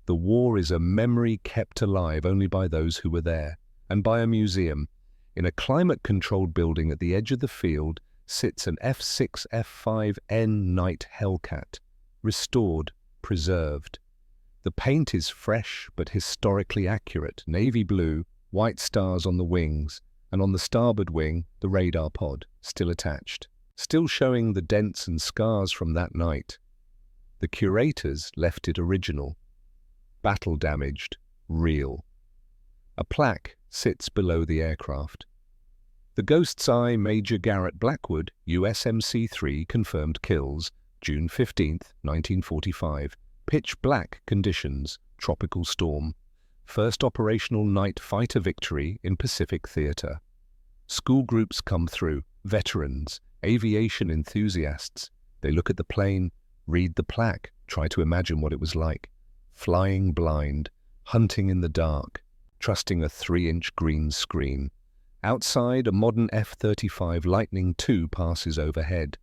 A: The war is a memory kept alive only by those who were there, and by a museum. In a climate-controlled building at the edge of the field sits an F-6 F-5N night HELLCAT, restored, preserved. The paint is fresh but historically accurate, navy blue, white stars on the wings, and on the starboard wing, the radar pod, still attached, still showing the dents and scars from that night. The curators left it original, battle-damaged, real. A plaque sits below the aircraft. The Ghost's Eye Major Garrett Blackwood, USMC-3, confirmed kills, June 15, 1945. Pitch black conditions, tropical storm. First operational night fighter victory in Pacific Theater. School groups come through, veterans, aviation enthusiasts. They look at the plane, read the plaque, try to imagine what it was like. Flying blind, hunting in the dark, trusting a 3-inch green screen. Outside, a modern F-35 Lightning II passes overhead.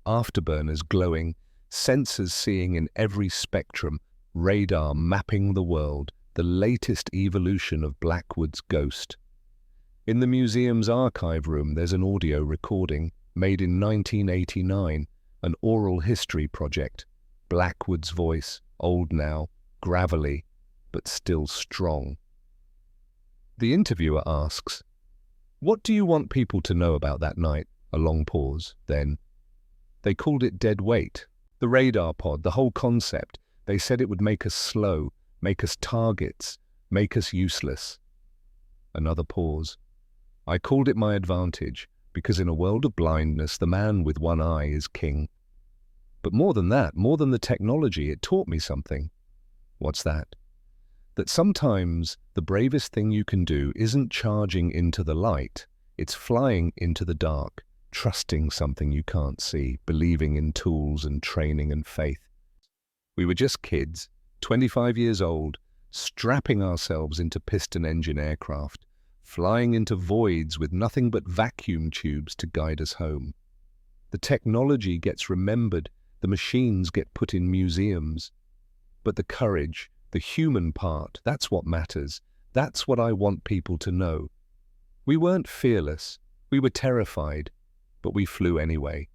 A: Afterburners glowing, sensors seeing in every spectrum, radar mapping the world, the latest evolution of Blackwood's ghost. In the museum's archive room, there's an audio recording made in 1989, an oral history project. Blackwood's voice, old now, gravelly, but still strong. The interviewer asks, "What do you want people to know about that night?" A long pause, then, "They called it dead weight. The radar pod, the whole concept. They said it would make us slow, make us targets, make us useless." Another pause. "I called it my advantage, because in a world of blindness, the man with one eye is king. But more than that, more than the technology, it taught me something." "What's that?" "That sometimes the bravest thing you can do isn't charging into the light, it's flying into the dark, trusting something you can't see, believing in tools and training and faith." We were just kids, 25 years old, strapping ourselves into piston-engine aircraft, flying into voids with nothing but vacuum tubes to guide us home. The technology gets remembered, the machines get put in museums. But the courage, the human part, that's what matters. That's what I want people to know. We weren't fearless, we were terrified, but we flew anyway.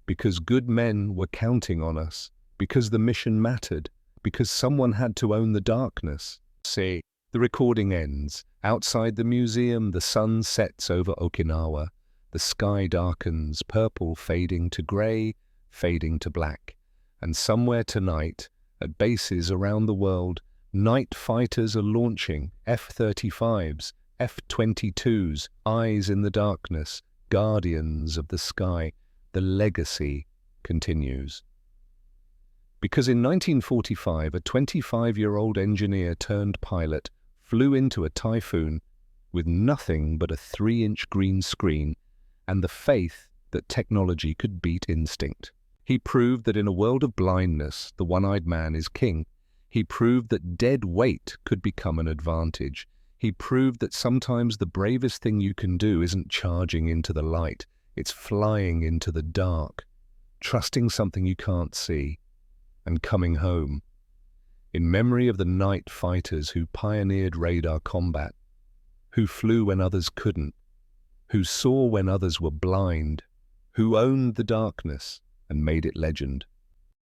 A: because good men were counting on us, because the mission mattered, because someone had to own the darkness. See, the recording ends. Outside the museum, the sun sets over Okinawa. The sky darkens, purple fading to grey, fading to black. And somewhere tonight, at bases around the world, night fighters are launching F-35s, F-22s, eyes in the darkness, guardians of the sky. The legacy continues. Because in 1945, a 25-year-old engineer turned pilot flew into a typhoon with nothing but a 3-inch green screen and the faith that technology could beat instinct. He proved that in a world of blindness, the one-eyed man is king. He proved that dead weight could become an advantage. He proved that sometimes the bravest thing you can do isn't charging into the light, it's flying into the dark, trusting something you can't see, and coming home. In memory of the night fighters who pioneered radar combat, who flew when others couldn't, who saw when others were blind, who owned the darkness and made it legend.